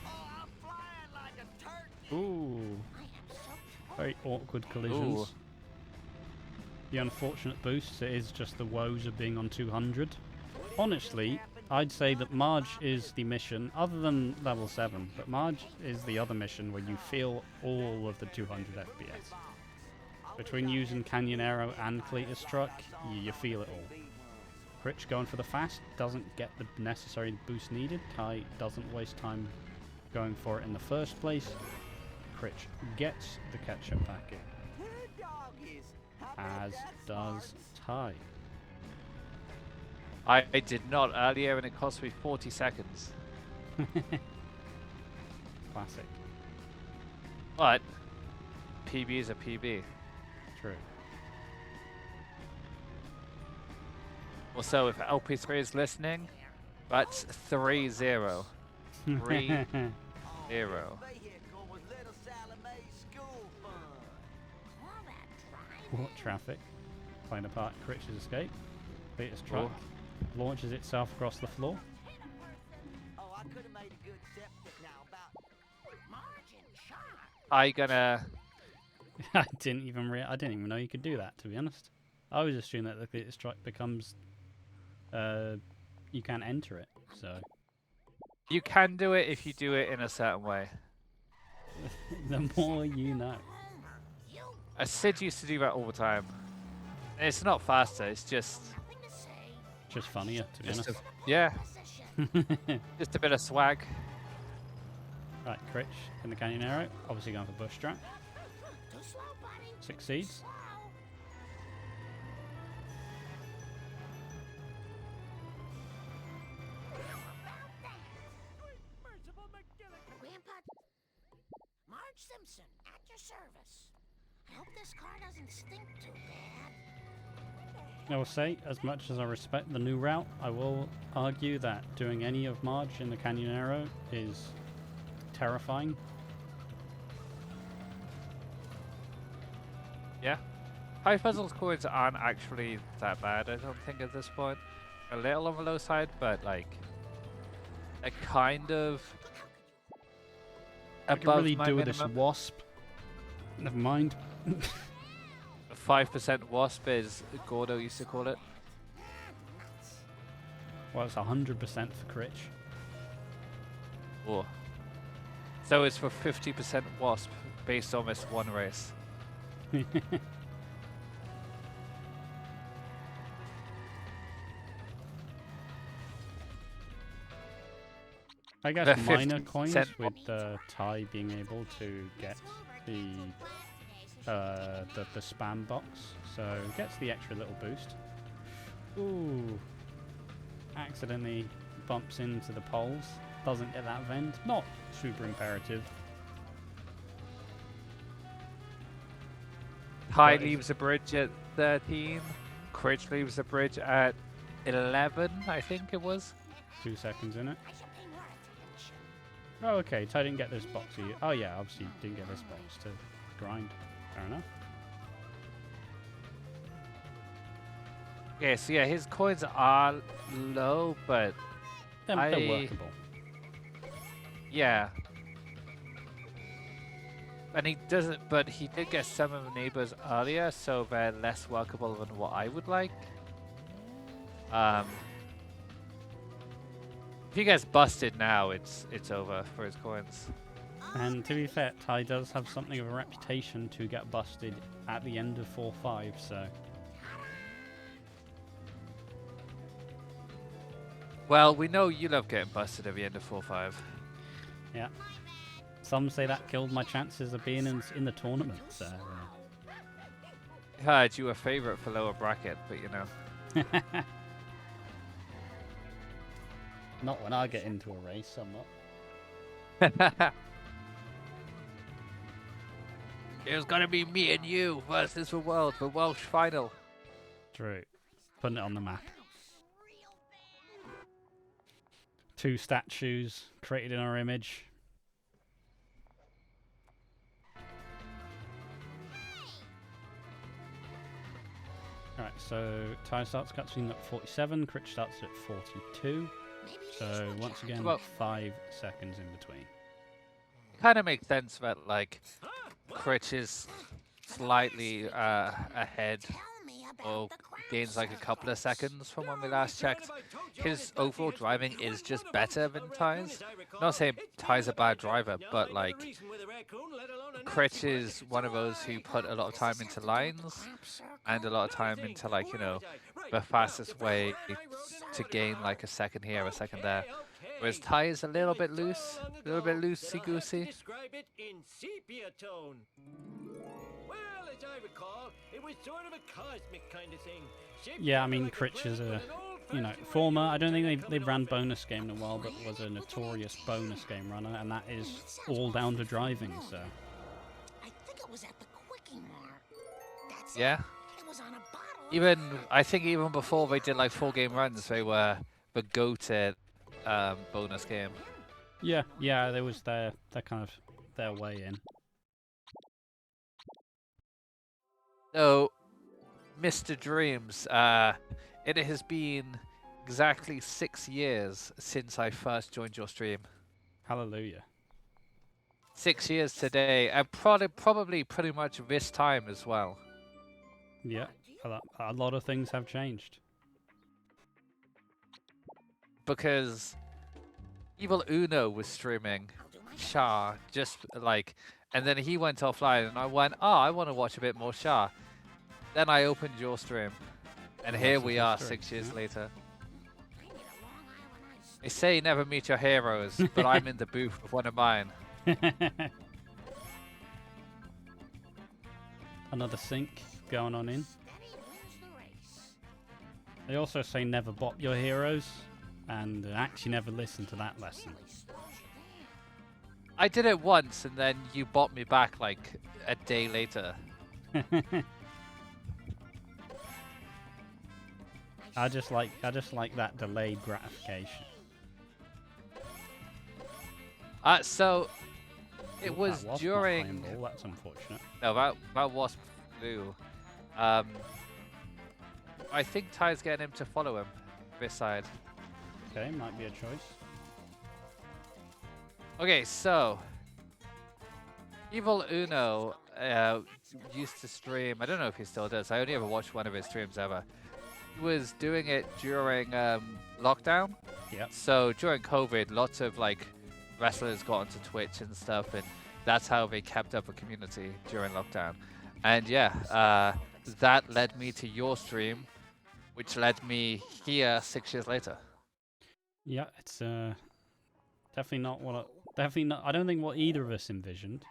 Oh, I'm flying like a turkey. Ooh, I am so very awkward collisions. Ooh. The unfortunate boosts, it is just the woes of being on 200. Honestly, I'd say that Marge is the mission, other than level 7, but Marge is the other mission where you feel all of the 200 FPS. Between using Canyon Arrow and Cletus Truck, you feel it all. Critch going for the fast, doesn't get the necessary boost needed. Ty doesn't waste time going for it in the first place. Critch gets the ketchup packet, as does Ty. I did not earlier, and it cost me 40 seconds. Classic. But PB is a PB. True. Also, if LP3 is listening, that's 3-0. 3-0. Vehicle was little Sally Mae's school fun. All that driving. What traffic? Playing apart Critch's escape. Cletus Truck launches itself across the floor. Oh, I could have made a good septic now about Margin shot. I gonna. I didn't even know you could do that, to be honest. I was assuming that the Cletus Truck becomes you can't enter it, so You can do it if you do it in a certain way. the more you know. Sid used to do that all the time. It's not faster, it's just. Nothing to say. Just funnier, to be Just honest. yeah, Position. just a bit of swag. Right, Critch in the Canyon Arrow, obviously going for bush trap. Too slow, buddy. Succeeds. Slow. Grandpa, Marge Simpson, at your service. I hope this car doesn't stink too bad. I will say, as much as I respect the new route, I will argue that doing any of Marge in the Canyon Arrow is terrifying. Yeah. Tyfuzzle's coins aren't actually that bad, I don't think, at this point. A little on the low side, but like a kind of I could above really my do with this minimum. wasp. Never mind. 5% wasp is Gordo used to call it. Well, it's 100% for Critch. Oh. So it's for 50% wasp based on this one race. I guess The minor 50 coins cent with Ty being able to get the spam box, so gets the extra little boost. Ooh, accidentally bumps into the poles, doesn't get that vent. Not super imperative. Ty But leaves the bridge at 13. Critch leaves the bridge at 11, I think it was. 2 seconds in it. I should pay more attention. Oh, okay. Ty didn't get this box. Oh yeah, obviously didn't get this box to grind. Fair enough. Okay, so yeah, his coins are low, but They're I- workable. yeah. And he doesn't, but he did get some of the neighbors earlier, so they're less workable than what I would like. If he gets busted now, it's over for his coins. And to be fair, Ty does have something of a reputation to get busted at the end of 4-5, so Well, we know you love getting busted at the end of 4-5. yeah. Some say that killed my chances of being in the tournament, so Heard you a favorite for lower bracket, but you know. not when I get into a race, I'm not. It's gonna be me and you versus the world, the Welsh final. True. Putting it on the map. 2 statues created in our image. Alright, so Ty starts cutscene at 47, Critch starts at 42. Maybe So these will once judge. again, Well- 5 seconds in between. Kind of makes sense that like Critch is slightly ahead Tell me about or the craft gains like a couple of circles. seconds from when we last checked. His overall driving is just better than Ty's. Not saying Ty's a bad driver, but like Critch is one of those who put a lot of time into lines and a lot of time into like, you know, the fastest way to gain like a second here, a second there. Whereas Ty is a little bit loose, a little bit loosey-goosey. Describe it in sepia tone. Well, as I recall, it was sort of a cosmic kind of thing. Yeah, I mean, Critch is a, you know, former, I don't think they've ran bonus game in a while, but was a notorious bonus game runner, and that is all down to driving, so. I think it was at the Quickie Mart. That's Yeah. it. It was on a bottle. Even I think even before they did like 4-game runs, they were the go-to bonus game. Yeah, there was their kind of their way in. So, Mr. Dreams, it has been exactly 6 years since I first joined your stream. Hallelujah. 6 years today, and probably pretty much this time as well. Yeah, a lot of things have changed. Because Evil Uno was streaming Shah, just like, and then he went offline, and I went, oh, I want to watch a bit more Shah. Then I opened your stream, and Well, here that's we the are story, 6 years yeah. later. I need a Long Island iced They say never meet your heroes, but I'm in the booth with one of mine. Another sync going on in. Steady wins the race. They also say never bop your heroes, and actually never listen to that lesson. Really slows you down. I did it once, and then you bought me back like a day later. I just like that delayed gratification. So it Oh, was that wasp not during. playing ball, that's unfortunate. No, that wasp flew. I think Ty's getting him to follow him this side. Okay, might be a choice. Okay, so Evil Uno used to stream. I don't know if he still does. I only ever watched one of his streams ever. He was doing it during lockdown. Yep. So during COVID, lots of like wrestlers got onto Twitch and stuff, and that's how they kept up a community during lockdown. And yeah, that led me to your stream, which led me here 6 years later. Yeah, it's definitely not what definitely not. I don't think what either of us envisioned.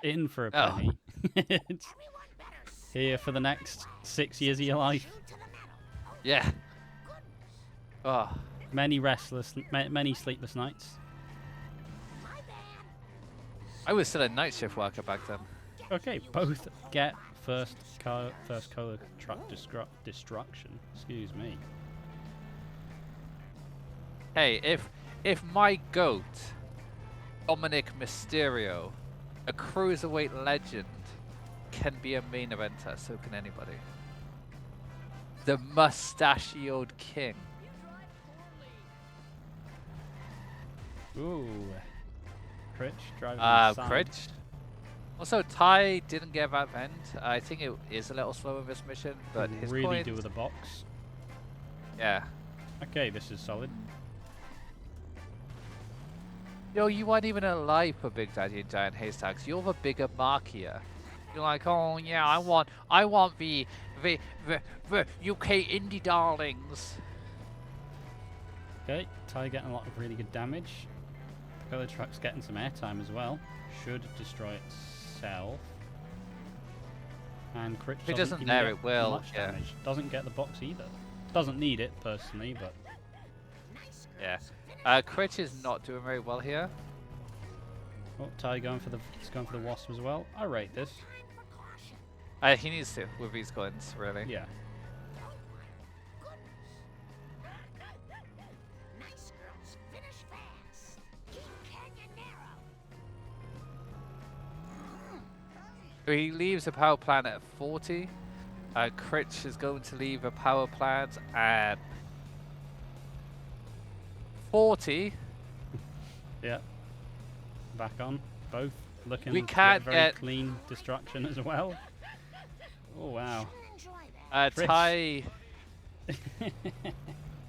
In for a Oh. penny. It's Everyone better here for the next 6 years of your life. shoot to the metal. Oh, Yeah. Oh, Many restless, many sleepless nights. my bad. I was still a night shift worker back then. Okay, both get first cola truck destruction. Excuse me. Hey, if my goat, Dominic Mysterio, a cruiserweight legend, can be a main eventer, so can anybody. The mustachioed king. Ooh. Critch driving the side. Critch. Also, Ty didn't get that vent. I think it is a little slow in this mission, but Could his really point, do with a box. yeah. Okay, this is solid. Yo, you weren't even alive for Big Daddy and Giant Haystacks. You're the bigger mark here. You're like, oh yeah, I want the UK indie darlings. Okay, Ty getting a lot of really good damage. The other truck's getting some airtime as well. Should destroy itself. And Critch If it doesn't doesn't even there, get it will, much yeah. damage. Doesn't get the box either. Doesn't need it personally, but Yeah. Critch is not doing very well here. oh, Ty going for the wasp as well. I rate this. Time for caution. He needs to with these coins, really. Yeah. Nice girls finish fast. King Canyon narrow. He leaves the power plant at 40. Critch is going to leave a power plant at 40. Yeah. Back on. Both looking We to can't very get- clean destruction as well. Oh wow. Should enjoy that. Critch.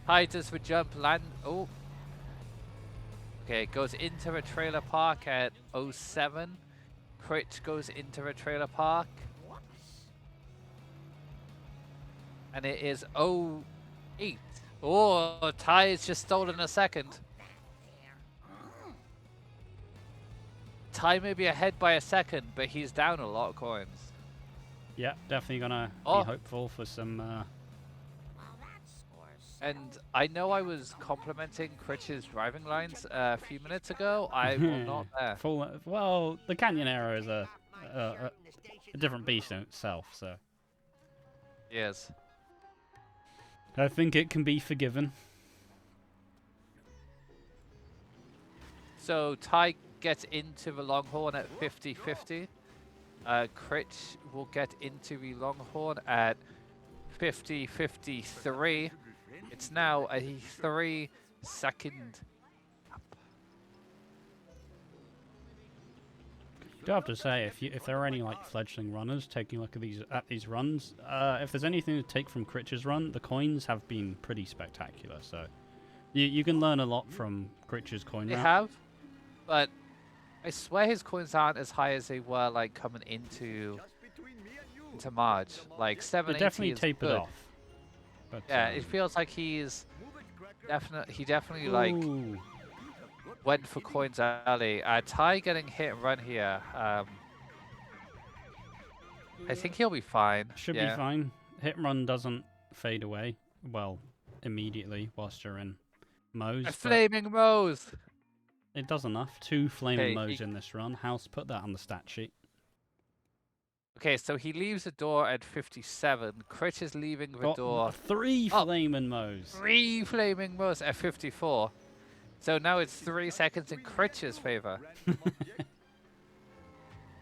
Ty does the jump land. Oh. Okay, goes into a trailer park at 07. Critch goes into a trailer park. Whoops. And it is 08. Oh, Ty has just stolen a second. There. Ty may be ahead by a second, but he's down a lot of coins. Yeah, definitely gonna Oh. be hopeful for some. Well, that scores. And I know I was complimenting Critch's driving lines a few minutes ago. I will not there. Well, the Canyon Arrow is a different beast in itself, so Yes. I think it can be forgiven. So Ty gets into the Longhorn at 50-50. Critch will get into the Longhorn at 50-53. It's now a 3-second. Do have to say, if there are any like fledgling runners taking a look at these runs, if there's anything to take from Critch's run, the coins have been pretty spectacular. So you can learn a lot from Critch's coin They route. have, but I swear his coins aren't as high as they were like coming into March. Like They 780 definitely is tapered good. off. But, Yeah, it feels like he's definitely like ooh. went for coins early. Ty getting hit and run here. I think he'll be fine. Should yeah. be fine. Hit and run doesn't fade away, well, immediately whilst you're in Moe's. A but flaming Rose. it does enough. 2 flaming Okay, Moe's he- in this run. House put that on the stat sheet. Okay, so he leaves the door at 57. Critch is leaving the Got door. 3 Oh. flaming Moe's. 3 flaming Rose at 54. So now it's 3 seconds in Critch's favor.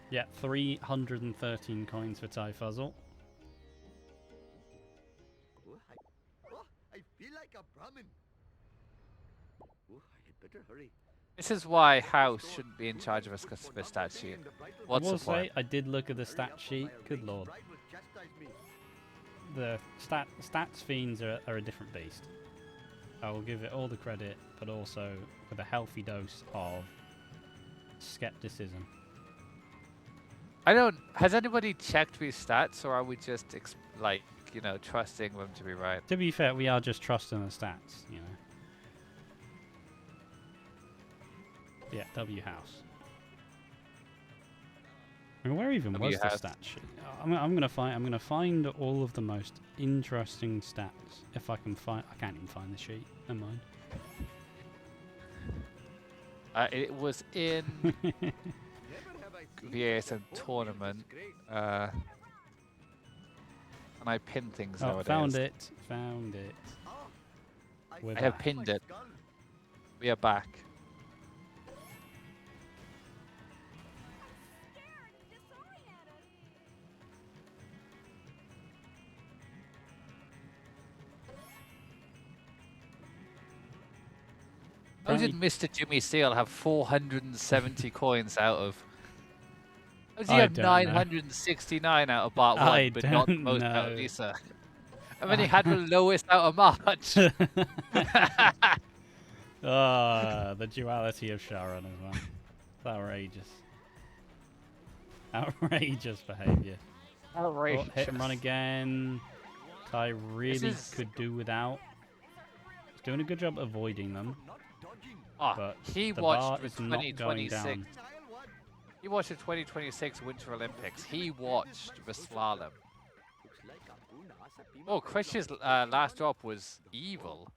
Yeah, 313 coins for Tyfuzzle. I feel like a Brahmin. Oh, I better hurry. This is why House shouldn't be in charge of a stat sheet. What's I will the point? say, I did look at the stat sheet. Good lord. The stats fiends are a different beast. I will give it all the credit, but also with a healthy dose of skepticism. I don't. Has anybody checked these stats, or are we just trusting them to be right? To be fair, we are just trusting the stats, you know. Yeah, W House. I mean, where even W was the House. stat sheet? I'm gonna find all of the most interesting stats if I can find. I can't even find the sheet. Never mind. It was in the ASM tournament, and I pinned things Oh, nowadays. found it. Found it. We're I have back. pinned it. We are back. How did Mr. Jimmy Steele have 470 coins out of? How does he I have don't know. 969 out of Bart 1, I but not don't most out of know. Lisa? And then he had the lowest out of March. The duality of Sharon as well. It's outrageous. Outrageous behaviour. Oh, Outrageous. hit and run again. Ty really is- could do without. He's doing a good job avoiding them. Oh, But he the watched bar the is not going 2026. down. He watched the 2026 Winter Olympics. He watched the slalom. Oh, Chris's last drop was evil.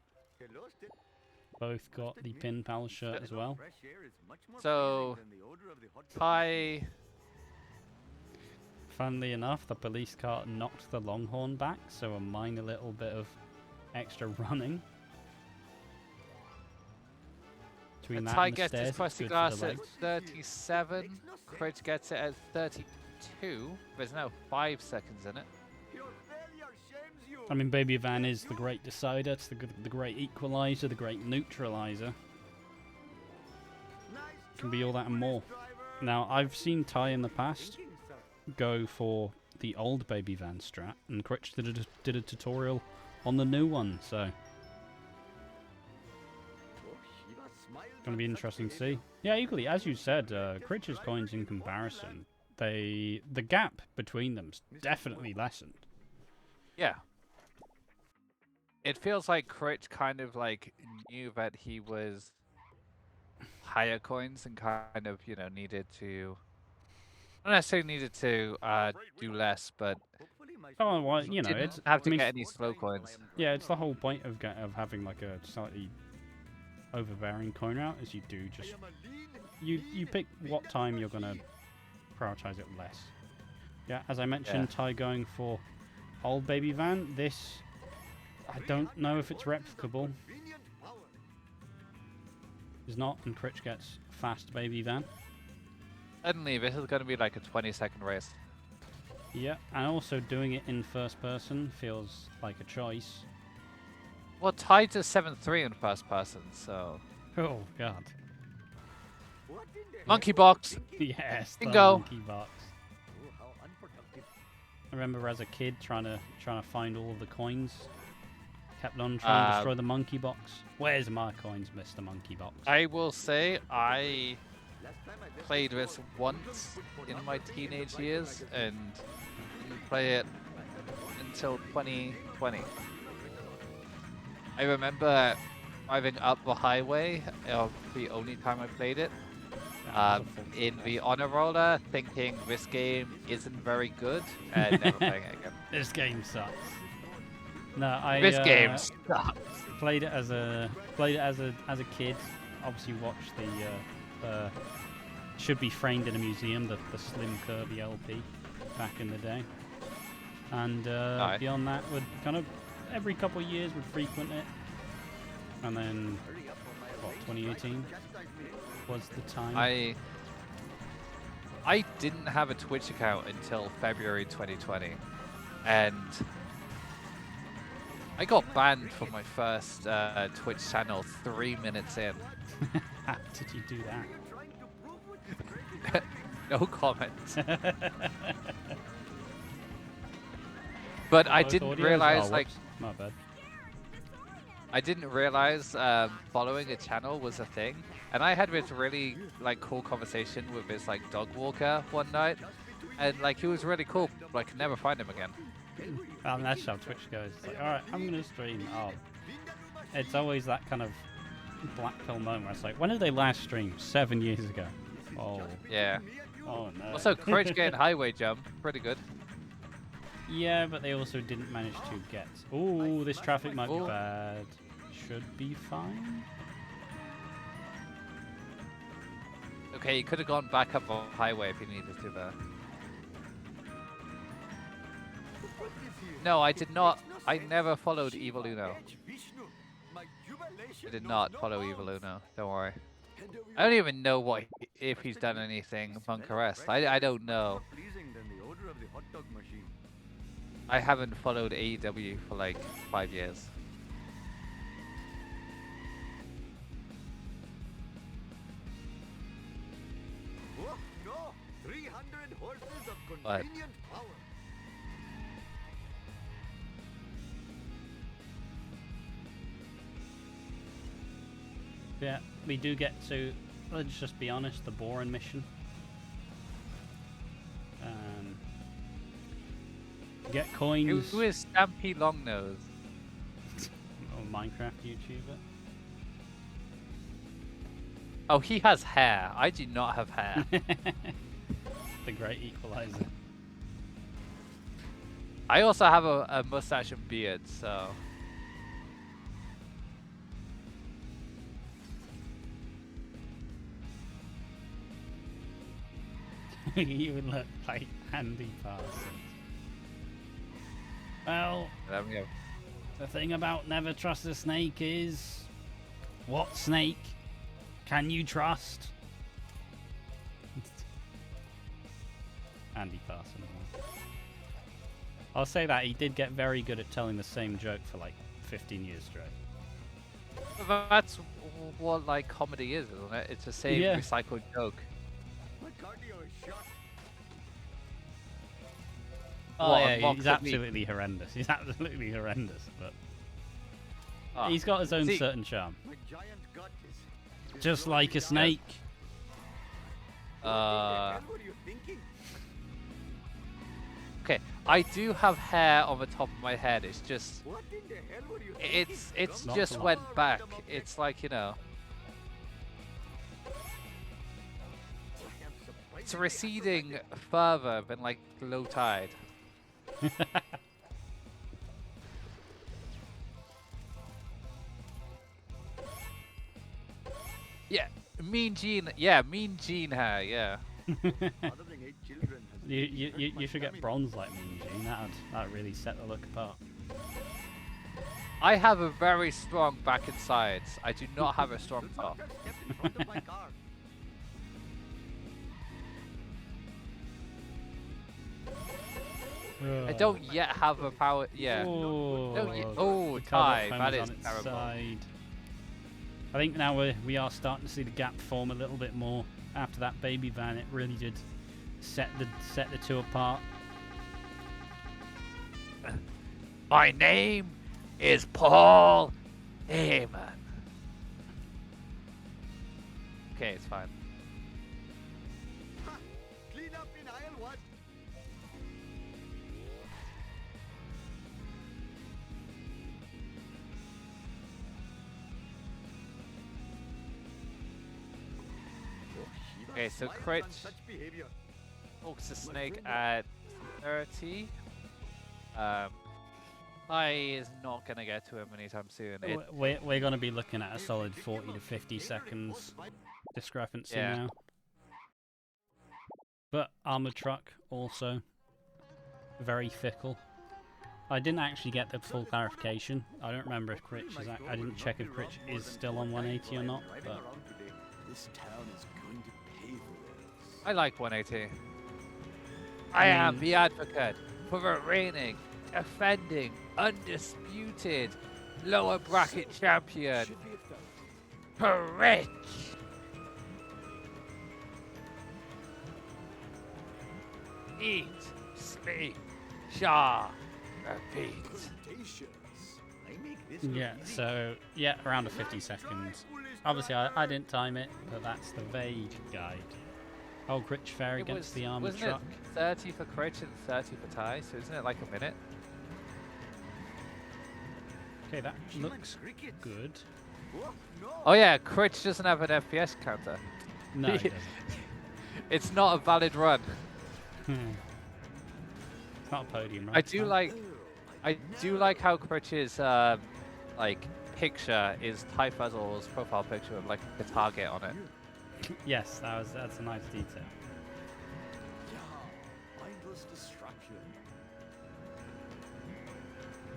Both got the pin pal shirt as well. So, Ty. Funnily enough, the police car knocked the Longhorn back, so a minor little bit of extra running. Between that Ty and the gets his stairs, it's crusty good for glass the at legs. 37. Critch gets it at 32. There's now 5 seconds in it. I mean, Baby Van is the great decider. It's the great equalizer, the great neutralizer. Can be all that and more. Now, I've seen Ty in the past go for the old Baby Van strat, and Critch did a tutorial on the new one, so gonna be interesting to see. Yeah, equally, as you said, Critch's coins in comparison, the gap between them's definitely lessened. Yeah. It feels like Critch kind of like knew that he was higher coins and kind of, you know, needed to, not necessarily needed to do less, but Oh, well, you know, didn't it's have to I mean, get any slow coins. yeah, it's the whole point of having like a slightly overbearing coin route, is you do just you pick what time you're gonna prioritize it less. Yeah, as I mentioned, Ty going for old Baby Van. This, I don't know if it's replicable. It's not, and Critch gets fast Baby Van. Suddenly, this is going to be like a 20-second race. Yeah, and also doing it in first person feels like a choice. Well, tied to 7-3 in first person, so... Oh, God. Monkey box! Yes, the Bingo. monkey box. I remember as a kid trying to find all of the coins. Kept on trying to destroy the monkey box. Where's my coins, Mr. Monkey Box? I will say I played this once in my teenage years and didn't play it until 2020. I remember driving up the highway, the only time I played it, in the honor roller, thinking this game isn't very good, and never playing it again. This game sucks. No, This game sucks. Played it as a kid. Obviously watched the should be framed in a museum, the Slim Kirby LP back in the day. And beyond that, would kind of every couple of years would frequent it. And then what, 2018 was the time. I didn't have a Twitch account until February 2020, and I got banned from my first Twitch channel 3 minutes in. How did you do that? No comment. But I didn't realize, like, my bad. I didn't realize following a channel was a thing. And I had this really, like, cool conversation with this, like, dog walker one night. And, like, he was really cool, but I could never find him again. That's how Twitch goes. It's like, alright, I'm going to stream. Oh. It's always that kind of black pill moment where it's like, when did they last stream? 7 years ago. Oh. Yeah. Oh, no. Also, Critch getting highway jump. Pretty good. Yeah, but they also didn't manage to get... Ooh, this traffic might be bad. Should be fine. Okay, he could have gone back up on highway if he needed to there. No, I did not. I never followed Evil Uno. I did not follow Evil Uno. Don't worry. I don't even know what if he's done anything Monk-arrest. I don't know. I haven't followed AEW for like 5 years. But yeah, we do get to, let's just be honest, the boring mission. Get coins. who is Stampy Longnose? Oh, Minecraft YouTuber. Oh, he has hair. I do not have hair. The great equalizer. I also have a mustache and beard, so... You would look like Andy Parsons. Well, the thing about never trust a snake is, what snake can you trust? Andy Parsons. I'll say that he did get very good at telling the same joke for like 15 years straight. But that's what like comedy is, isn't it? It's the same Yeah. recycled joke. My cardio is shot. Oh What, yeah, unlock he's the meat? absolutely horrendous. He's absolutely horrendous, but Ah. he's got his own See- certain charm. My giant gut is Just like a snake. What are you thinking? Okay, I do have hair on the top of my head. It's just, What in the hell were you thinking? it's Not just for went back. It's like, you know, I am surprised it's receding further than like low tide. Yeah, Mean Gene. Yeah, Mean Gene hair. Yeah. fathering 8 children has You should get bronze like Mean Gene. That'd really set the look apart. I have a very strong back and sides. I do not have a strong top. Step in front of my car. I don't yet have a power. Yeah. Oh, Don't oh, the tie. cardboard That pen is on its terrible. side. I think now we are starting to see the gap form a little bit more after that baby van. It really did set the two apart. My name is Paul Heyman. Okay, it's fine. Clean up in aisle 1. Okay, so Smiles Critch on such behavior. pokes the snake at 30. I is not gonna get to him anytime soon. We're going to be looking at a solid 40 to 50 seconds discrepancy Yeah. now. But armored truck also very fickle. I didn't actually get the full clarification. I don't remember if Critch is. I didn't check if Critch is still on 180 or not. But This town is going to pay for this. I like 180. I am the advocate for the reigning, defending, undisputed lower bracket champion, Critch. Eat, sleep, share, repeat. yeah, so yeah, around a 50 seconds. Obviously, I didn't time it, but that's the vague guide. Oh, Critch fair against the armored wasn't truck. it 30 for Critch and 30 for Ty, so isn't it like a minute? Okay, that looks good. Oh yeah, Critch doesn't have an FPS counter. No, it doesn't. It's not a valid run. It's not a podium, right? I do like how Critch's like picture is Tyfuzzle's profile picture with like a target on it. Yes, that's a nice detail. Mindless distraction.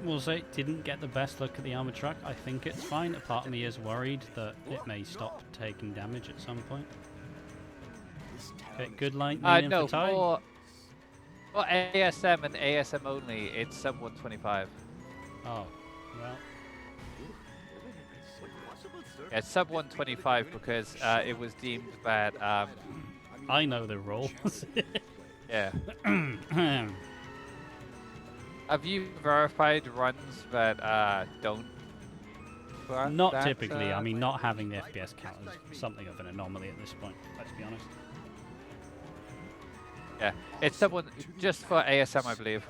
We'll say didn't get the best look at the armored truck. I think it's fine. A part of me is worried that it may stop taking damage at some point. Okay, good line. No, for Ty. for ASM and ASM only, it's sub 125. Oh, well. Yeah, it's sub 125 because it was deemed that I know the rules. yeah. Have you verified runs that don't? Not that, typically. I mean, not having the FPS count is something of an anomaly at this point. Let's be honest. Yeah, it's someone just for ASM, I believe.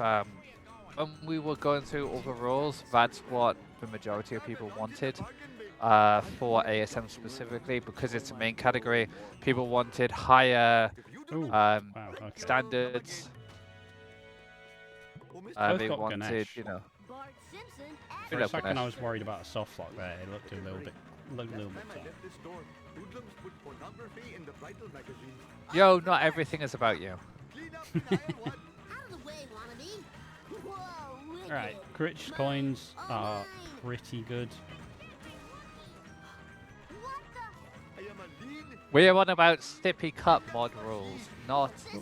When we were going through all the rules, that's what the majority of people wanted for ASM specifically, because it's a main category. People wanted higher Ooh, wow, okay. standards. Both They got wanted, Ganesh. you know. Bart Simpson at For Good a up, second, Ganesh. I was worried about a soft lock there. It looked a little bit tough. Yo, not everything is about you. out of the way, wannabe. Whoa, wicked. Alright, Critch coins are pretty good. What the? We're on about Stippy Cup mod rules, not This is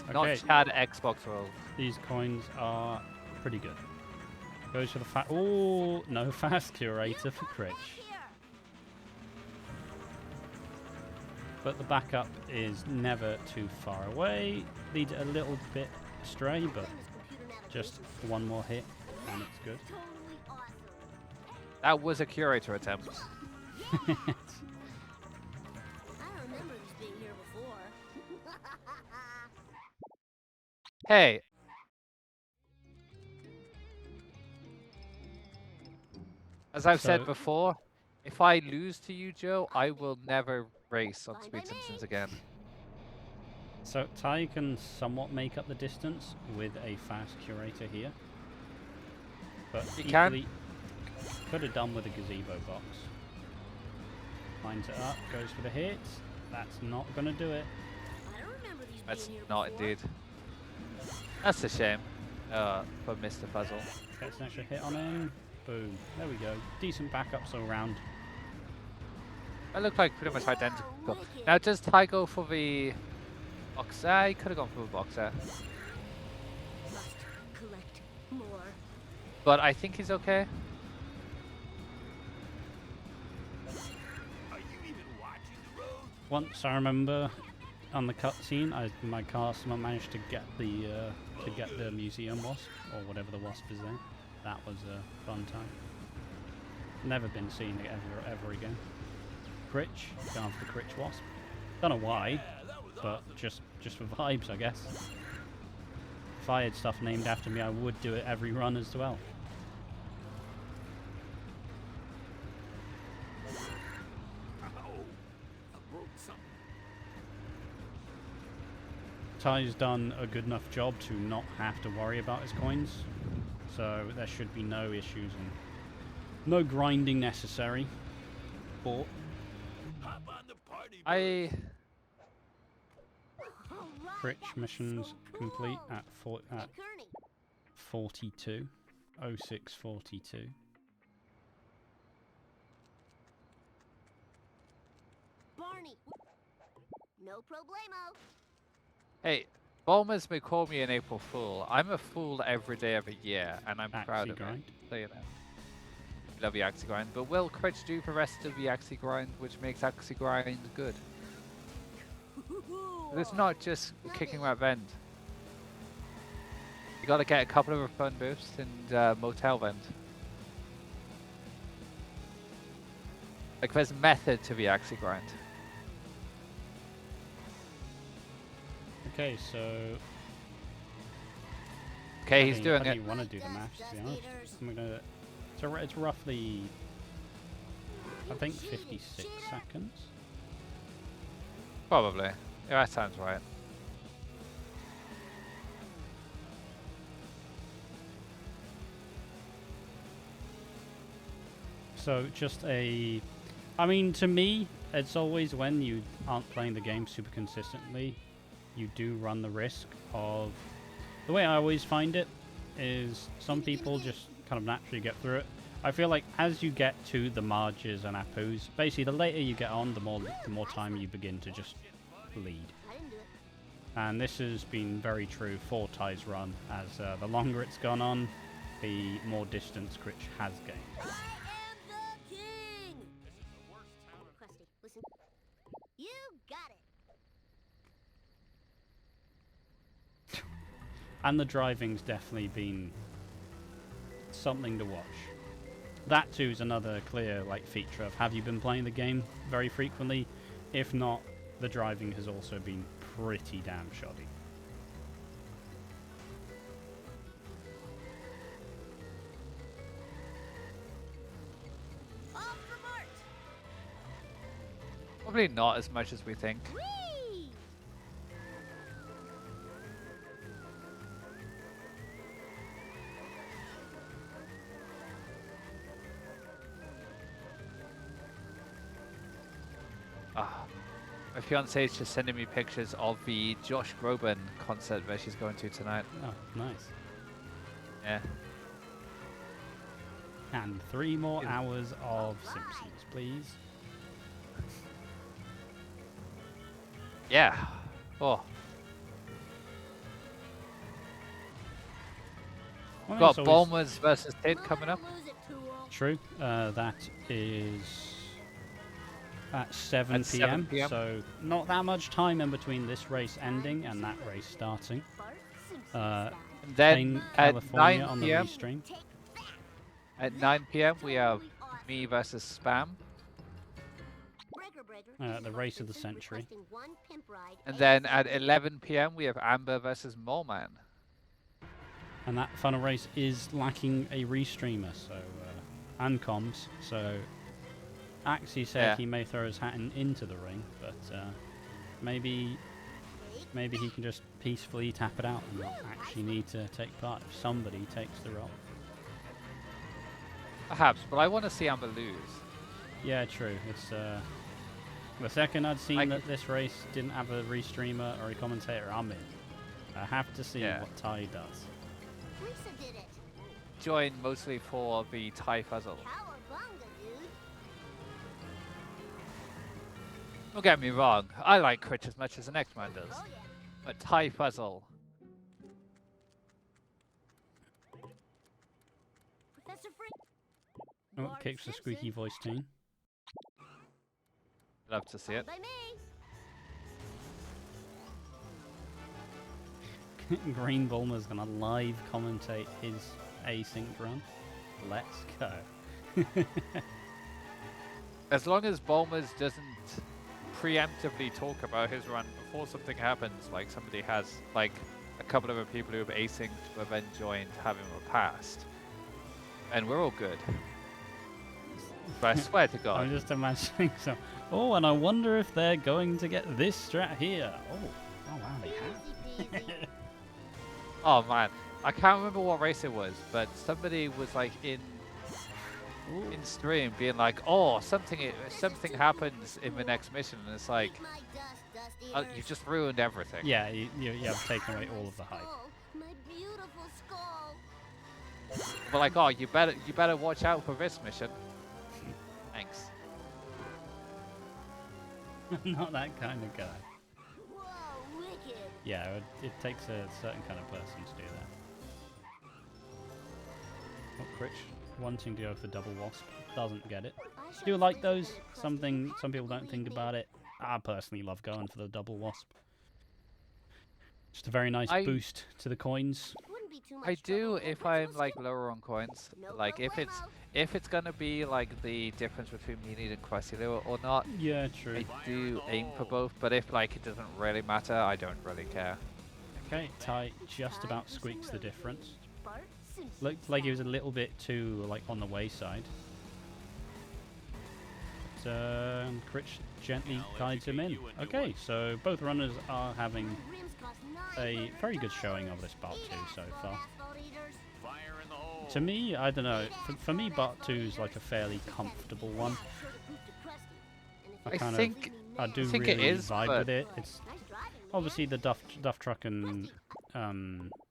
too not Okay. Chad Xbox rules. These coins are Pretty good. Goes for the oh, no fast curator for Critch. But the backup is never too far away. Leads it a little bit astray, but just one more hit and it's good. That was a curator attempt. I don't remember this being here before. Hey. As I've said So- before, if I lose to you, Joe, I will never race on Fine Speed by Simpsons me. again. So Ty can somewhat make up the distance with a fast curator here. But He can. equally could have done with a gazebo box. Lines it up, goes for the hit. That's not going to do it. I don't remember these That's being here not before. indeed. That's a shame for Mr. Puzzle. Gets an extra hit on him. Boom. There we go. Decent backups all round. They look like pretty much identical. wicked. Now, does Ty go for the boxer? He could have gone for the boxer. Must collect more. But I think he's okay. Once I remember on the cutscene, my car someone managed to get the museum wasp or whatever the wasp is there. That was a fun time. Never been seen it ever again. Critch, going for the Critch wasp. Don't know why, but just for vibes, I guess. If I had stuff named after me, I would do it every run as well. Ty's done a good enough job to not have to worry about his coins, so there should be no issues and no grinding necessary. But I Critch missions complete at Hey, Kearney. 42, 0642. Barney. No problemo. Hey, Bulmers may call me an April Fool. I'm a fool every day of the year, and I'm proud of Grind. it. So you know. Love the Axie Grind. But will Critch do the rest of the Axie Grind, which makes Axie Grind good? It's not just kicking that vent. You gotta get a couple of fun boosts and Motel Vent. Like, there's method to the Axie Grind. Okay, so Okay, he's doing I it. don't want to do the maths, to be honest. I'm gonna. So it's roughly, I think, 56 seconds. Probably. Yeah, that sounds right. So just a, I mean, to me, it's always when you aren't playing the game super consistently, you do run the risk of, the way I always find it is some people just kind of naturally get through it. I feel like as you get to the Marges and Apus, basically the later you get on, the more time you begin to just bleed. I didn't do it. And this has been very true for Ty's run, as the longer it's gone on, the more distance Critch has gained. I am the king! Krusty, listen. You got it. And the driving's definitely been something to watch. That too is another clear feature of, have you been playing the game very frequently? If not, the driving has also been pretty damn shoddy. Off the mark! Probably not as much as we think. Whee! Ah, my fiance is just sending me pictures of the Josh Groban concert that she's going to tonight. Oh, nice. Yeah. And 3 more hours of Simpsons, please. Yeah. Oh. I mean, Got it's always Bulmers versus Tid coming up. Lose it, Tool. true. That is at 7 At 7 p.m. p.m. So not that much time in between this race ending and that race starting. Bart Simpson Uh, style. And then in at California 9 on the p.m. restream. At 9 p.m. we have me versus Spam. Breaker Breaker, The this is Bart race of the Simpson century. requesting one pimp ride And then ASAP. at 11 p.m. we have Amber versus Moleman. And that final race is lacking a restreamer, so and comms. So Axie said Yeah. he may throw his hat into the ring, but maybe he can just peacefully tap it out and not actually need to take part if somebody takes the role. Perhaps, but I want to see Amber lose. Yeah, true. It's the second I'd seen that this race didn't have a restreamer or a commentator, I'm in. I have to see Yeah. what Ty does. Lisa did it. Joined mostly for the Tyfuzzle. Cowabunga, dude. Don't get me wrong, I like Critch as much as the next man does. Oh yeah. But Tyfuzzle, Professor Frick. Oh, Bart kicks the squeaky Simpson. voice team. love to see it. By me. Green Bulmer's gonna live commentate his async run. Let's go. As long as Bulmers doesn't preemptively talk about his run before something happens, like somebody has, like a couple of the people who have asynced but then joined having a passed, and we're all good. But I swear to I'm God, just imagining so. Oh, and I wonder if they're going to get this strat here. Oh wow, they have. Easy peasy. oh man, I can't remember what race it was, but somebody was like in stream being like, oh, something happens in the next mission, and it's like, Eat my dust, dust oh, eaters. you just ruined everything. Yeah, you have taken away all of the hype. Skull, my beautiful skull. But like, oh, you better watch out for this mission. Thanks. Not that kind of guy. Whoa, wicked. Yeah, it takes a certain kind of person to do that. Oh, Critch wanting to go for double wasp doesn't get it. I shall Do you like stay those? for the crusty Some people don't believe think me. about it. I personally love going for the double wasp. Just a very nice I- boost to the coins. Wouldn't be too much I do trouble if with I'm those like two. lower on coins. No Like if it's gonna be like the difference between Munid and Quasilo or not, Yeah, true. I do aim for both. But if like it doesn't really matter, I don't really care. Okay, Ty just about squeaks the difference. Bart Simpson Looked like he was a style. little bit too like on the wayside. But Critch gently guides him in. Okay, so both runners are having My rims cost a $9 very good a showing ton. of this Bart Eat 2 so asphalt, far. asphalt eaters. Fire in the hole. To me, I don't know. For me, Bart 2 is like a fairly comfortable one. Sure to prove to Krusty. And if I you kind think- leave me I mad, do think it really is, vibe but- with it. It's Nice driving, man. obviously the Duff Truck and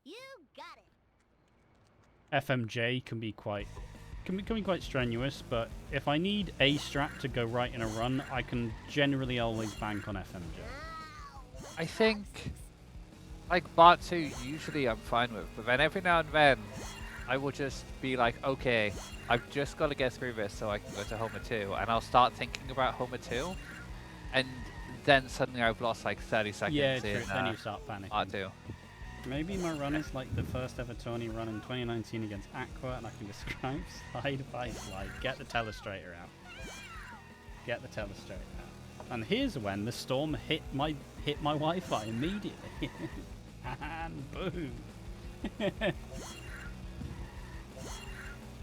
You got it. FMJ can be quite strenuous, but if I need a strat to go right in a run, I can generally always bank on FMJ. I think like Bart 2 usually I'm fine with, but then every now and then I will just be like, okay, I've just got to get through this so I can go to Homer 2, and I'll start thinking about Homer 2, and then suddenly I've lost like 30 seconds Yeah, true. in Then you start panicking. Bart 2. Maybe my run is like the first ever tourney run in 2019 against Aqua, and I can describe slide by slide. Get the telestrator out. Get the telestrator out. And here's when the storm hit my Wi-Fi immediately. And boom.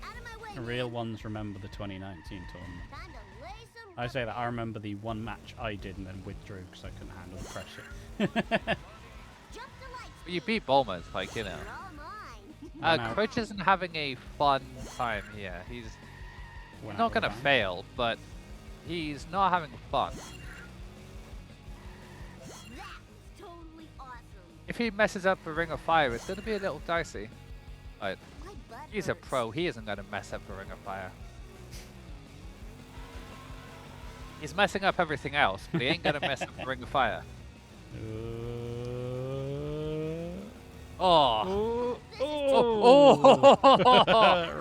Out of my way, The real ones remember the 2019 tournament. Time to lay some I say that I remember the one match I did and then withdrew because I couldn't handle the pressure. jump to light But you beat Bulmers, like, you know. They're all mine. Went out- Critch isn't having a fun time here. He's went not out gonna of bounds. fail, but he's not having fun. That was totally awesome. If he messes up a Ring of Fire, it's gonna be a little dicey. But My butt he's a hurts. pro. He isn't gonna mess up a Ring of Fire. He's messing up everything else, but he ain't gonna mess up a Ring of Fire. Oh. Oh!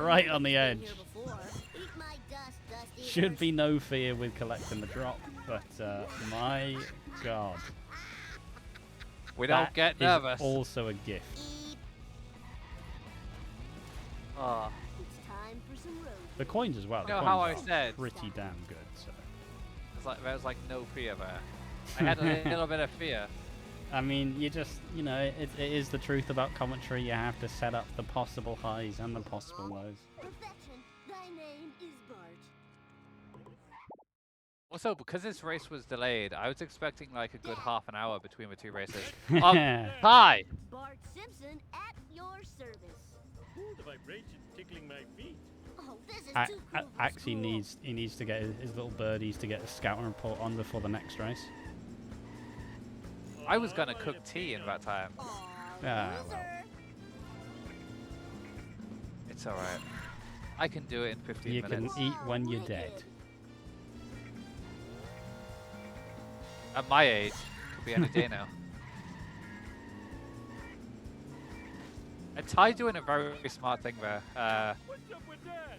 Right on the edge. Here before. Eat my dust, dusty Should horse. be no fear with collecting the drop, but my god. We don't That get is nervous. also a gift. Eat. Oh. It's time for some road. The coins as well. You The know coins how I are said pretty damn good. So. there was like no fear there. I had a little bit of fear. I mean, you just, it is the truth about commentary. You have to set up the possible highs and the possible lows. Perfection. Thy name is Bart. Also, because this race was delayed, I was expecting like a good half an hour between the two races. Hi! Bart Simpson at your service. Ooh, the vibrations tickling my feet. Oh, this is too cool for Actually school. he needs to get his little birdies to get a scouting report on before the next race. I was gonna cook tea in that time. Aw, Ah, loser. well. It's alright. I can do it in 15 You can minutes. eat when you're Wicked. dead. At my age, could be any day now. And Ty doing a very smart thing there. What's up with that?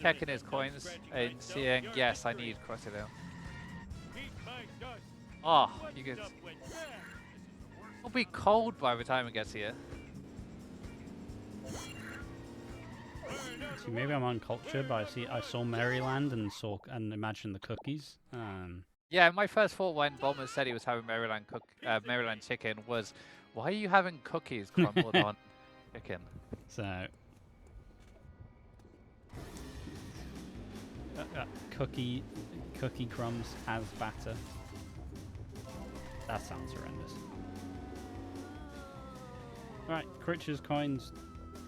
Checking his coins and seeing, yes, I need Crocodile. Eat my dust. Oh, What's you get. up with that? It'll be cold by the time it gets here. See, maybe I'm uncultured, but I saw Maryland and imagined the cookies. Yeah, my first thought when Bowman said he was having Maryland chicken was, why are you having cookies crumbled on chicken? So cookie crumbs as batter. That sounds horrendous. Right, Critch's coins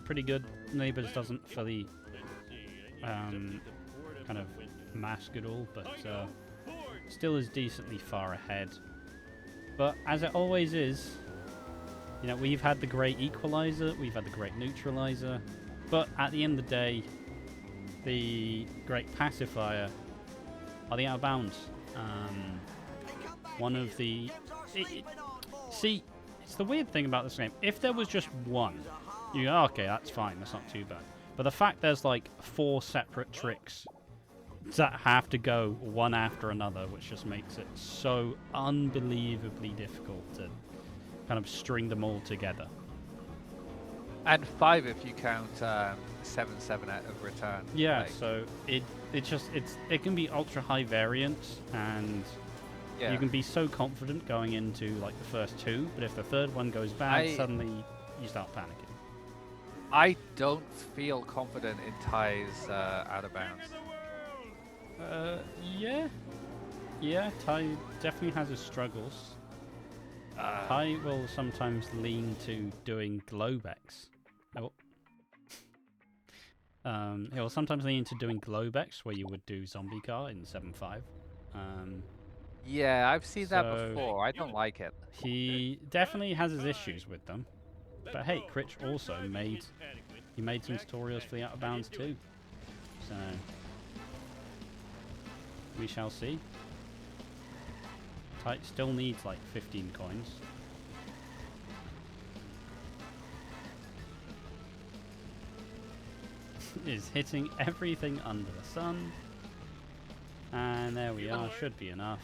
pretty good. Neighbours doesn't fully kind of mask it all, but still is decently far ahead. But as it always is, we've had the great equalizer, we've had the great neutralizer, but at the end of the day, the great pacifier are the out of bounds. One of the... See, it's the weird thing about this game. If there was just one, you go, okay, that's fine, that's not too bad. But the fact there's like 4 separate tricks that have to go one after another, which just makes it so unbelievably difficult to kind of string them all together. And 5 if you count 7-7 out of return. Yeah, Like, so it can be ultra high variance, and yeah. you can be so confident going into like the first 2, but if the third one goes bad, suddenly you start panicking. I don't feel confident in Ty's out of bounds. Yeah, Ty definitely has his struggles. Ty will sometimes lean to doing Globex. He'll sometimes lean into doing Globex, where you would do Zombie Car in 7.5. Yeah, I've seen that So- before. I don't like it. He definitely has his issues with them. But hey, Critch also made some tutorials for the out of bounds too. So we shall see. Ty still needs like 15 coins. Is hitting everything under the sun. And there we are, should be enough.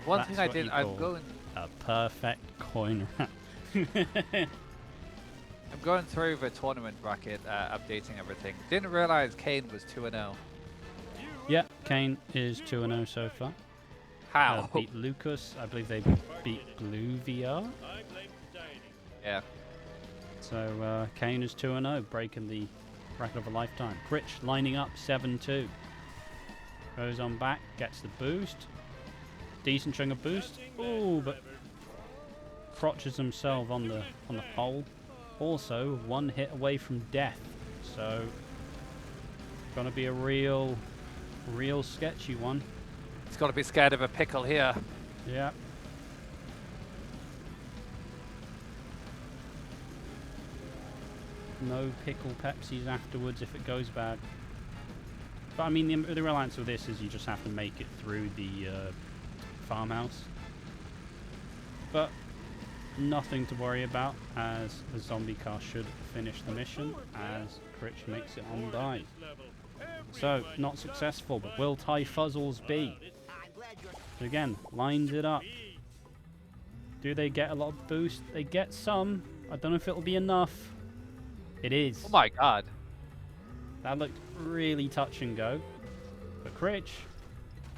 One That's thing I what did, you I'm call going a perfect coin wrap. I'm going through the tournament bracket, updating everything. Didn't realize Kane was 2-0. Yeah, Kane is 2-0 so far. How? Beat Lucas. I believe they beat Blue VR. Yeah. So Kane is 2-0, breaking the record of a lifetime. Critch lining up 7-2. Goes on back, gets the boost. Decent chunk of boost. Oh, but crotches himself on the pole. Also, 1 hit away from death. So, gonna be a real sketchy one. It's got to be scared of a pickle here. Yeah. No pickle Pepsis afterwards if it goes bad. But I mean, the real answer to this is you just have to make it through the farmhouse. But nothing to worry about, as the zombie car should finish the mission as Critch makes it on by. So, not successful, but will Tyfuzzles be? So again, lines it up. Do they get a lot of boost? They get some. I don't know if it'll be enough. It is. Oh my god. That looked really touch and go. But Critch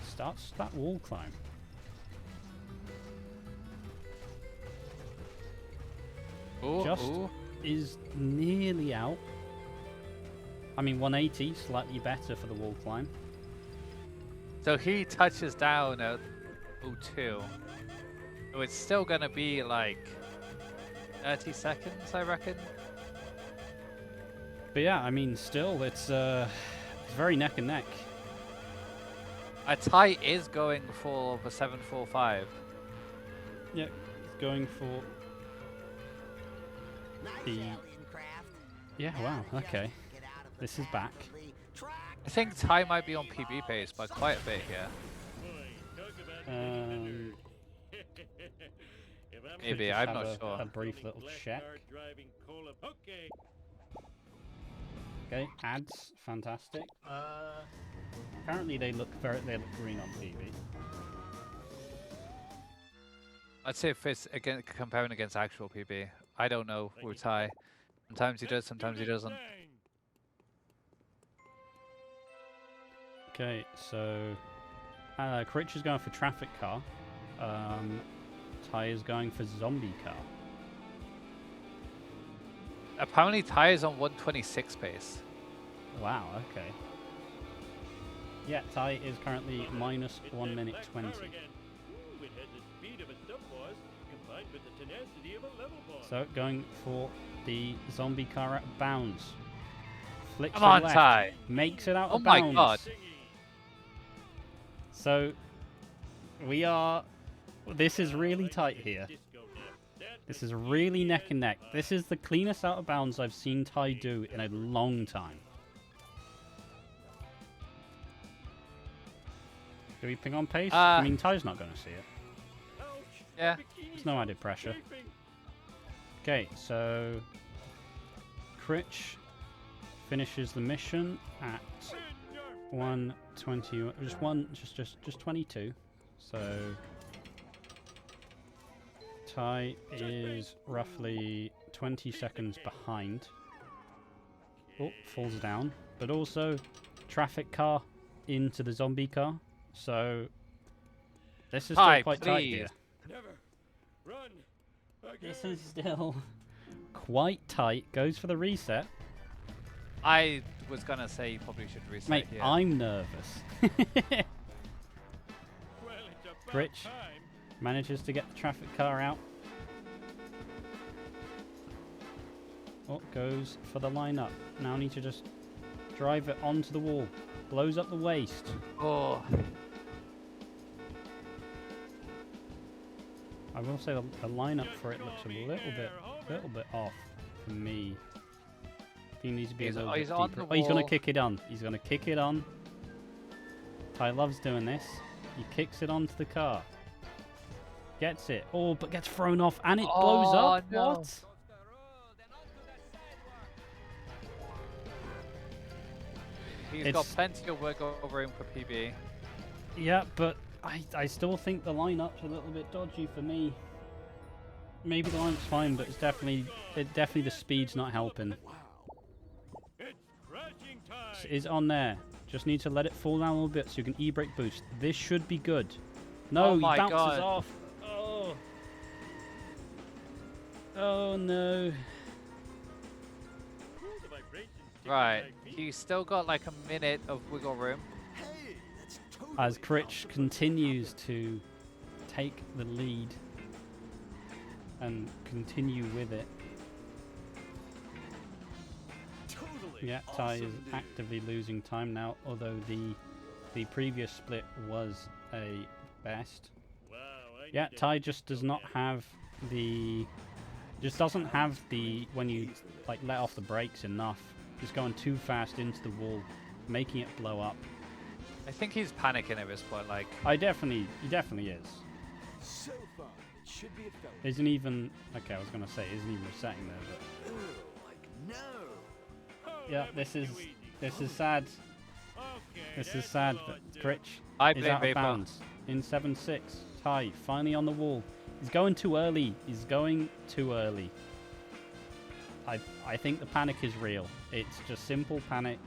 starts that wall climb. Ooh, Just ooh. is nearly out. I mean, 180, slightly better for the wall climb. So he touches down at 02. So it's still gonna be like 30 seconds, I reckon. But yeah, I mean, still, it's very neck and neck. A tie is going for the 745. Yep, it's going for the... Yeah, wow, okay. This is back. I think Ty might be on PB pace by quite a bit here. Maybe, Just I'm have not sure. A brief little check. Okay, ads, fantastic. Apparently they look green on PB. Let's see if it's comparing against actual PB. I don't know with Ty. Sometimes he does, sometimes he doesn't. Okay, so Critch is going for traffic car. Ty is going for zombie car. Apparently Ty is on 126 pace. Wow, okay. Yeah, Ty is currently minus 1 minute 20. So going for the zombie car at bounds. Flicks Come to on, left, Ty. makes it out Oh of my bounds. god. So we are. This is really tight here. This is really neck and neck. This is the cleanest out of bounds I've seen Ty do in a long time. Do we ping on pace? I mean, Ty's not going to see it. Yeah. There's no added pressure. Okay, so Critch finishes the mission at 120, just 22. So Ty is roughly 20 seconds behind. Oh, falls down. But also traffic car into the zombie car. So this is still quite tight here. This is still quite tight. Goes for the reset. I was gonna say you probably should reset Mate, here. I'm nervous. Critch manages to get the traffic car out. Oh, goes for the lineup. Now need to just drive it onto the wall. Blows up the waist. Oh. I will say the lineup for it looks a little bit off for me. He needs to be a little bit deeper. Oh, he's going to kick it on. He's going to kick it on. Ty loves doing this. He kicks it onto the car. Gets it. Oh, but gets thrown off and it blows up. No. What? He's got plenty of work over room for PB. Yeah, but I still think the lineup's a little bit dodgy for me. Maybe the lineup's fine, but it's definitely the speed's not helping. Is on there. Just need to let it fall down a little bit so you can e-brake boost. This should be good. No, Oh he my bounces God. off. Oh. Oh no. Right, he's still got like a minute of wiggle room. As Critch continues to take the lead and continue with it. Yeah, Ty is actively losing time now, although the previous split was a best. Yeah, Ty just does not have the... doesn't have the... when you like let off the brakes enough. Just going too fast into the wall, making it blow up. I think he's panicking at this point, like... He definitely is. Should be a fellow. Isn't even... Okay, I was going to say, isn't even resetting there, but... Like, no. Yeah, this is sad. This is sad, but Critch I is blame out of Vapor. bounds in 7-6. Ty finally on the wall. He's going too early. He's going too early. I think the panic is real. It's just simple panic.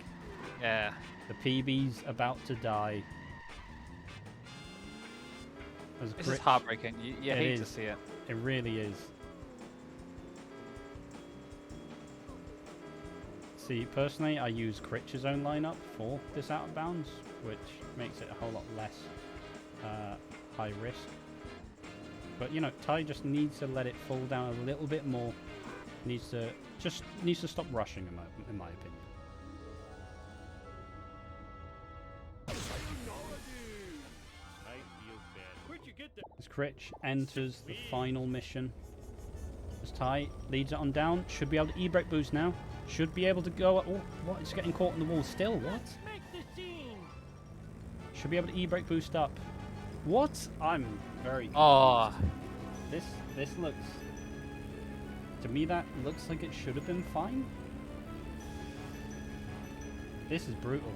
Yeah. The PB's about to die. As This is Critch- heartbreaking. You It hate to is. see it. It really is. See, personally, I use Critch's own lineup for this out of bounds, which makes it a whole lot less high risk. But you know, Ty just needs to let it fall down a little bit more. Needs to stop rushing, in my opinion. As Critch enters the final mission, as Ty leads it on down, should be able to e-brake boost now. Should be able to go. Oh, what? It's getting caught in the wall still. What? Should be able to e-brake boost up. What? I'm very. Oh, This looks. To me, that looks like it should have been fine. This is brutal.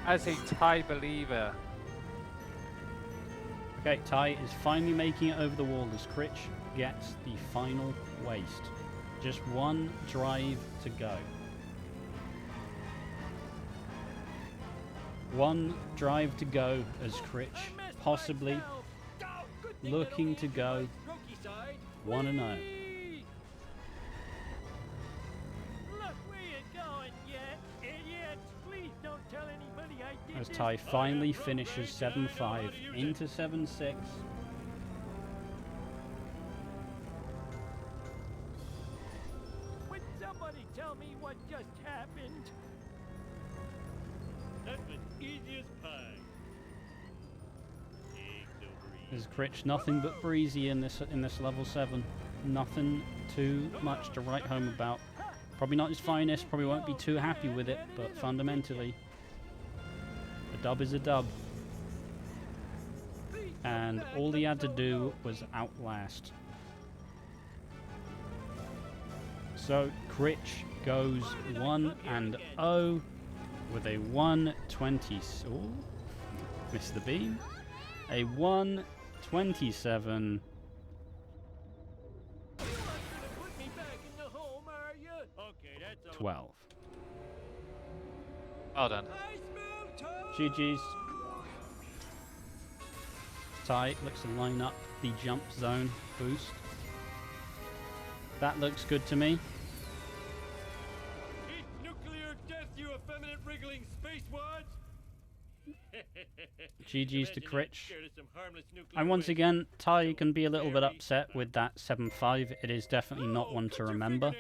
as a Thai believer. Okay, Ty is finally making it over the wall as Critch gets the final waste. Just one drive to go. One drive to go as Critch possibly looking to go 1-0. As Ty finally finishes 7-5 into 7-6. Would somebody tell me what just happened? That was easy as pie. As Critch nothing but breezy in this level 7. Nothing too much to write home about. Probably not his finest, probably won't be too happy with it, but fundamentally a dub is a dub. And all he had to do was outlast. So Critch goes 1-0 with a 120. Oh, missed the beam. A 127. Put me back in the home, are you? Okay, that's all. 12. Well done. I smell toast! GG's. Ty looks to line up the jump zone boost. That looks good to me. Eat nuclear death, you effeminate wriggling spacewads! GG's to Critch. Scared of some harmless nuclear And once waste. again, Ty can be a little bit upset with that 7-5. It is definitely not one to remember.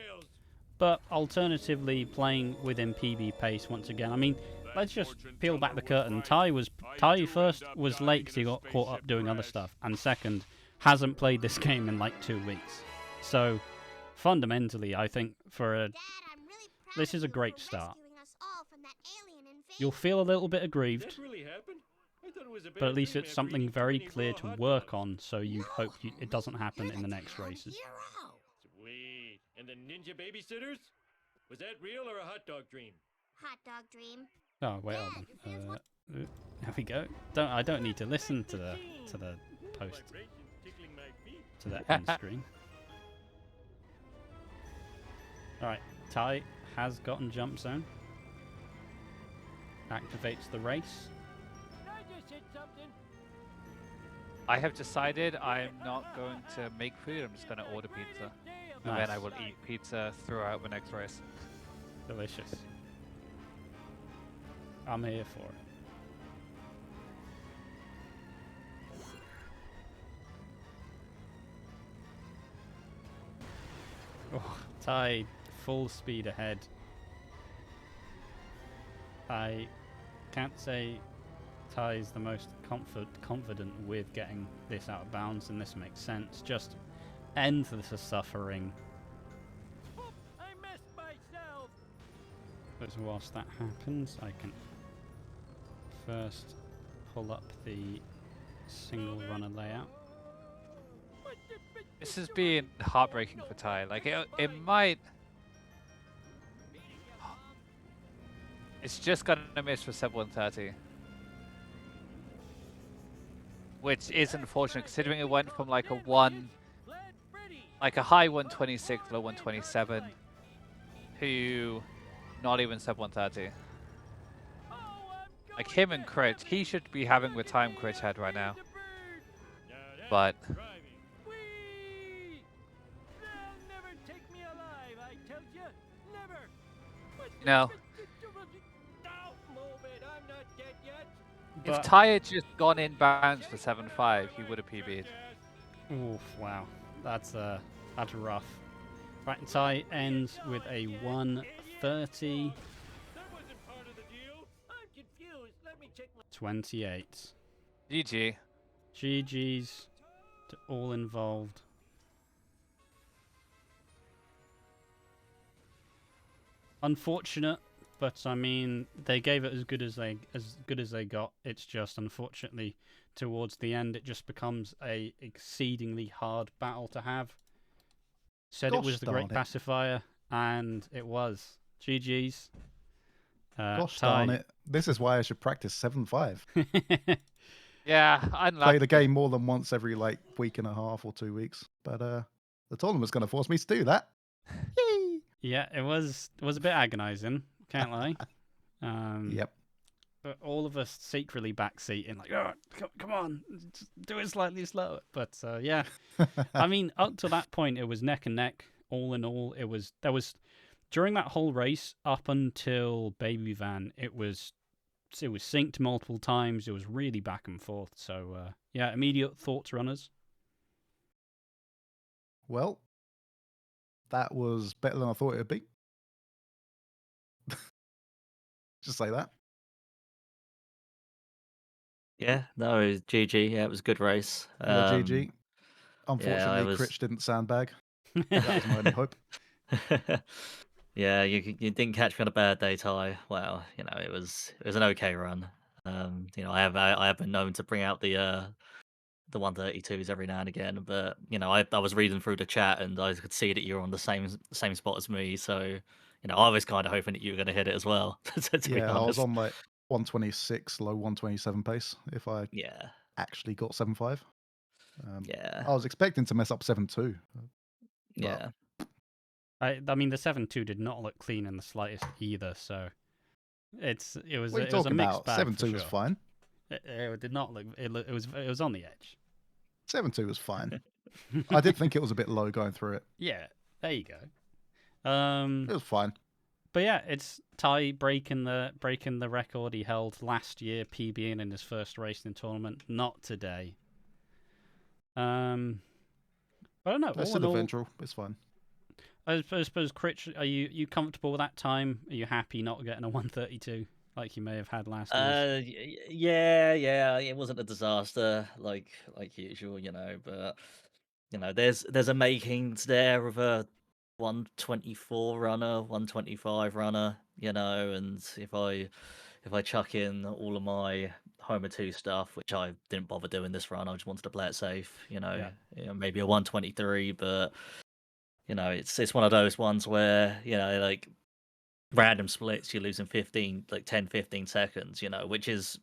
But alternatively, playing within PB pace once again. I mean, let's just peel back the curtain. Ty first was late because he got caught up doing other stuff, and second, hasn't played this game in like 2 weeks. So, fundamentally, I think this is a great start. You'll feel a little bit aggrieved, That really happened? I thought it was a but at bad least dream it's after something eating very too many clear raw to hot work dogs. on. So you hope it doesn't happen in the next races. Sweet. And the ninja babysitters? Was that real or a hot dog dream? Hot dog dream. Oh wait, hold on. There we go. I don't need to listen to the post Vibrations tickling my feet. to the end screen. All right, Ty has gotten jump zone. Activates the race. I just said something. I have decided I'm not going to make food. I'm just going to order pizza. And then I Nice. will eat pizza throughout the next race. Delicious. I'm here for it. Oh, Ty, full speed ahead. I can't say Ty's the most confident with getting this out of bounds, and this makes sense. Just endless suffering. I messed myself. But whilst that happens, I can first pull up the single runner layout. This has been heartbreaking for Ty. Like it might. It's just gonna miss for sub 130, which is unfortunate considering it went from like a high 126, low 127, to not even sub 130. Like him and Critch, he should be having the time Critch had right now. But no. If Ty had just gone in bounds for 7.5, he would have PB'd. Oof, wow. That's rough. Right, and Ty ends with a 130. 28. GG. GG's to all involved. Unfortunate, but I mean they gave it as good as they got. It's just unfortunately towards the end it just becomes a exceedingly hard battle to have. Said it was the great pacifier, and it was. GG's. Gosh darn it. This is why I should practice 7-5. Yeah, unlucky. Play the game more than once every like week and a half or 2 weeks. But the tournament's going to force me to do that. Yay! Yeah, it was a bit agonizing, can't lie. Yep. But all of us secretly backseating, like, oh, come on, just do it slightly slower. But yeah, I mean, up to that point, it was neck and neck. All in all, there was during that whole race up until Baby Van, it was synced multiple times. It was really back and forth. So yeah, immediate thoughts, runners. Well, that was better than I thought it would be. Just say that. Yeah, no, it was GG. Yeah, it was a good race. Yeah, GG. Unfortunately, Critch didn't sandbag. That was my only hope. Yeah, you didn't catch me on a bad day, Ty. Well, it was an okay run. I have been known to bring out the 132s every now and again, but I was reading through the chat and I could see that you were on the same spot as me, so I was kind of hoping that you were going to hit it as well. To be Yeah, I was honest. on like 126, low 127 pace if I Yeah, actually got 7.5. yeah, I was expecting to mess up 7.2. yeah. I mean, the 7.2 did not look clean in the slightest either. So it was What are you it was a talking mixed about? bag. 7.2 was fine. It did not look. It was on the edge. 7.2 was fine. I did think it was a bit low going through it. Yeah, there you go. It was fine. But yeah, it's Ty breaking the record he held last year, PBing in his first race in the tournament. Not today. I don't know. It's still eventual. It's fine. I suppose, Critch, are you comfortable with that time? Are you happy not getting a 132 like you may have had last year? Yeah. It wasn't a disaster like usual, but there's a makings there of a 124 runner, 125 runner, and if I chuck in all of my Homer 2 stuff, which I didn't bother doing this run, I just wanted to play it safe, maybe a 123, but it's one of those ones where like random splits you're losing 10 15 seconds, which is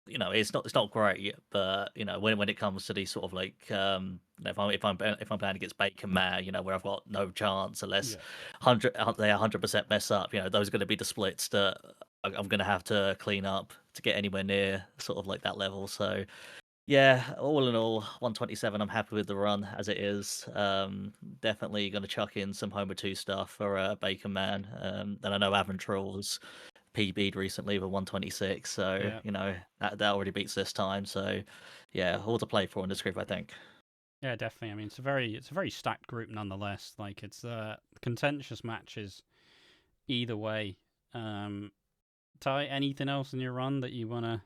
it's not great, but when it comes to these sort of like if I'm playing against Bacon Mare, where I've got no chance unless they 100% mess up, those are going to be the splits that I'm going to have to clean up to get anywhere near sort of like that level. So yeah, all in all, 127. I'm happy with the run as it is. Definitely going to chuck in some Homer 2 stuff for Bacon Man. Then I know Aventrill's PB'd recently with 126, so that already beats this time. So yeah, all to play for in this group, I think. Yeah, definitely. I mean, it's a very stacked group nonetheless. Like it's contentious matches either way. Ty, anything else in your run that you wanna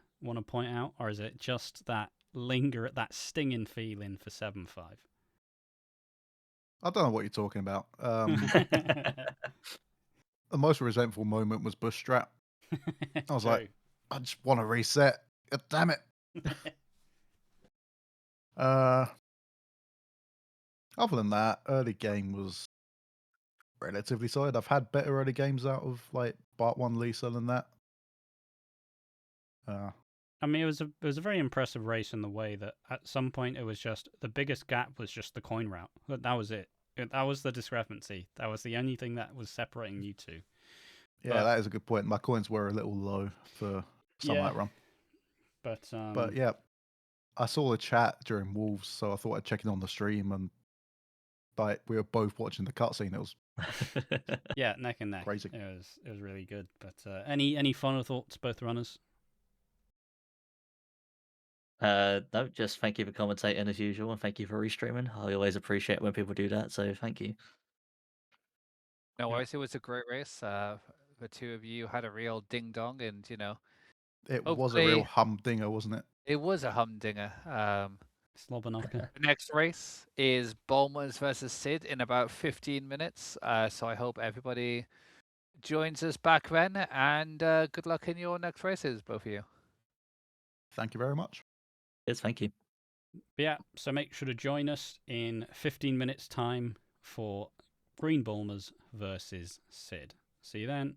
point out, or is it just that that stinging feeling for 7.5? I don't know what you're talking about. The most resentful moment was Bush Strap. I was like, I just want to reset. God damn it. Uh, other than that, early game was relatively solid. I've had better early games out of like Part 1 Lisa than that. I mean, it was a very impressive race in the way that at some point it was just the biggest gap was just the coin route. That was it. That was the discrepancy. That was the only thing that was separating you two. Yeah, But- that is a good point. My coins were a little low for Sunlight Yeah. Run. But Yeah, I saw the chat during Wolves, so I thought I'd check in on the stream, and like we were both watching the cutscene. It was yeah, neck and neck. Crazy. It was really good. But any final thoughts, both runners? No, just thank you for commentating as usual, and thank you for restreaming. I always appreciate when people do that, so thank you. No Yeah. worries, it was a great race. The two of you had a real ding dong, and you know, it was a real hopefully humdinger, wasn't it? it was a humdinger. Slobberknocker. The next race is Bulmers versus Sid in about 15 minutes. So I hope everybody joins us back then, and good luck in your next races, both of you. Thank you very much. Yes, thank you. But yeah, so make sure to join us in 15 minutes' time for Green Bulmers versus Sid. See you then.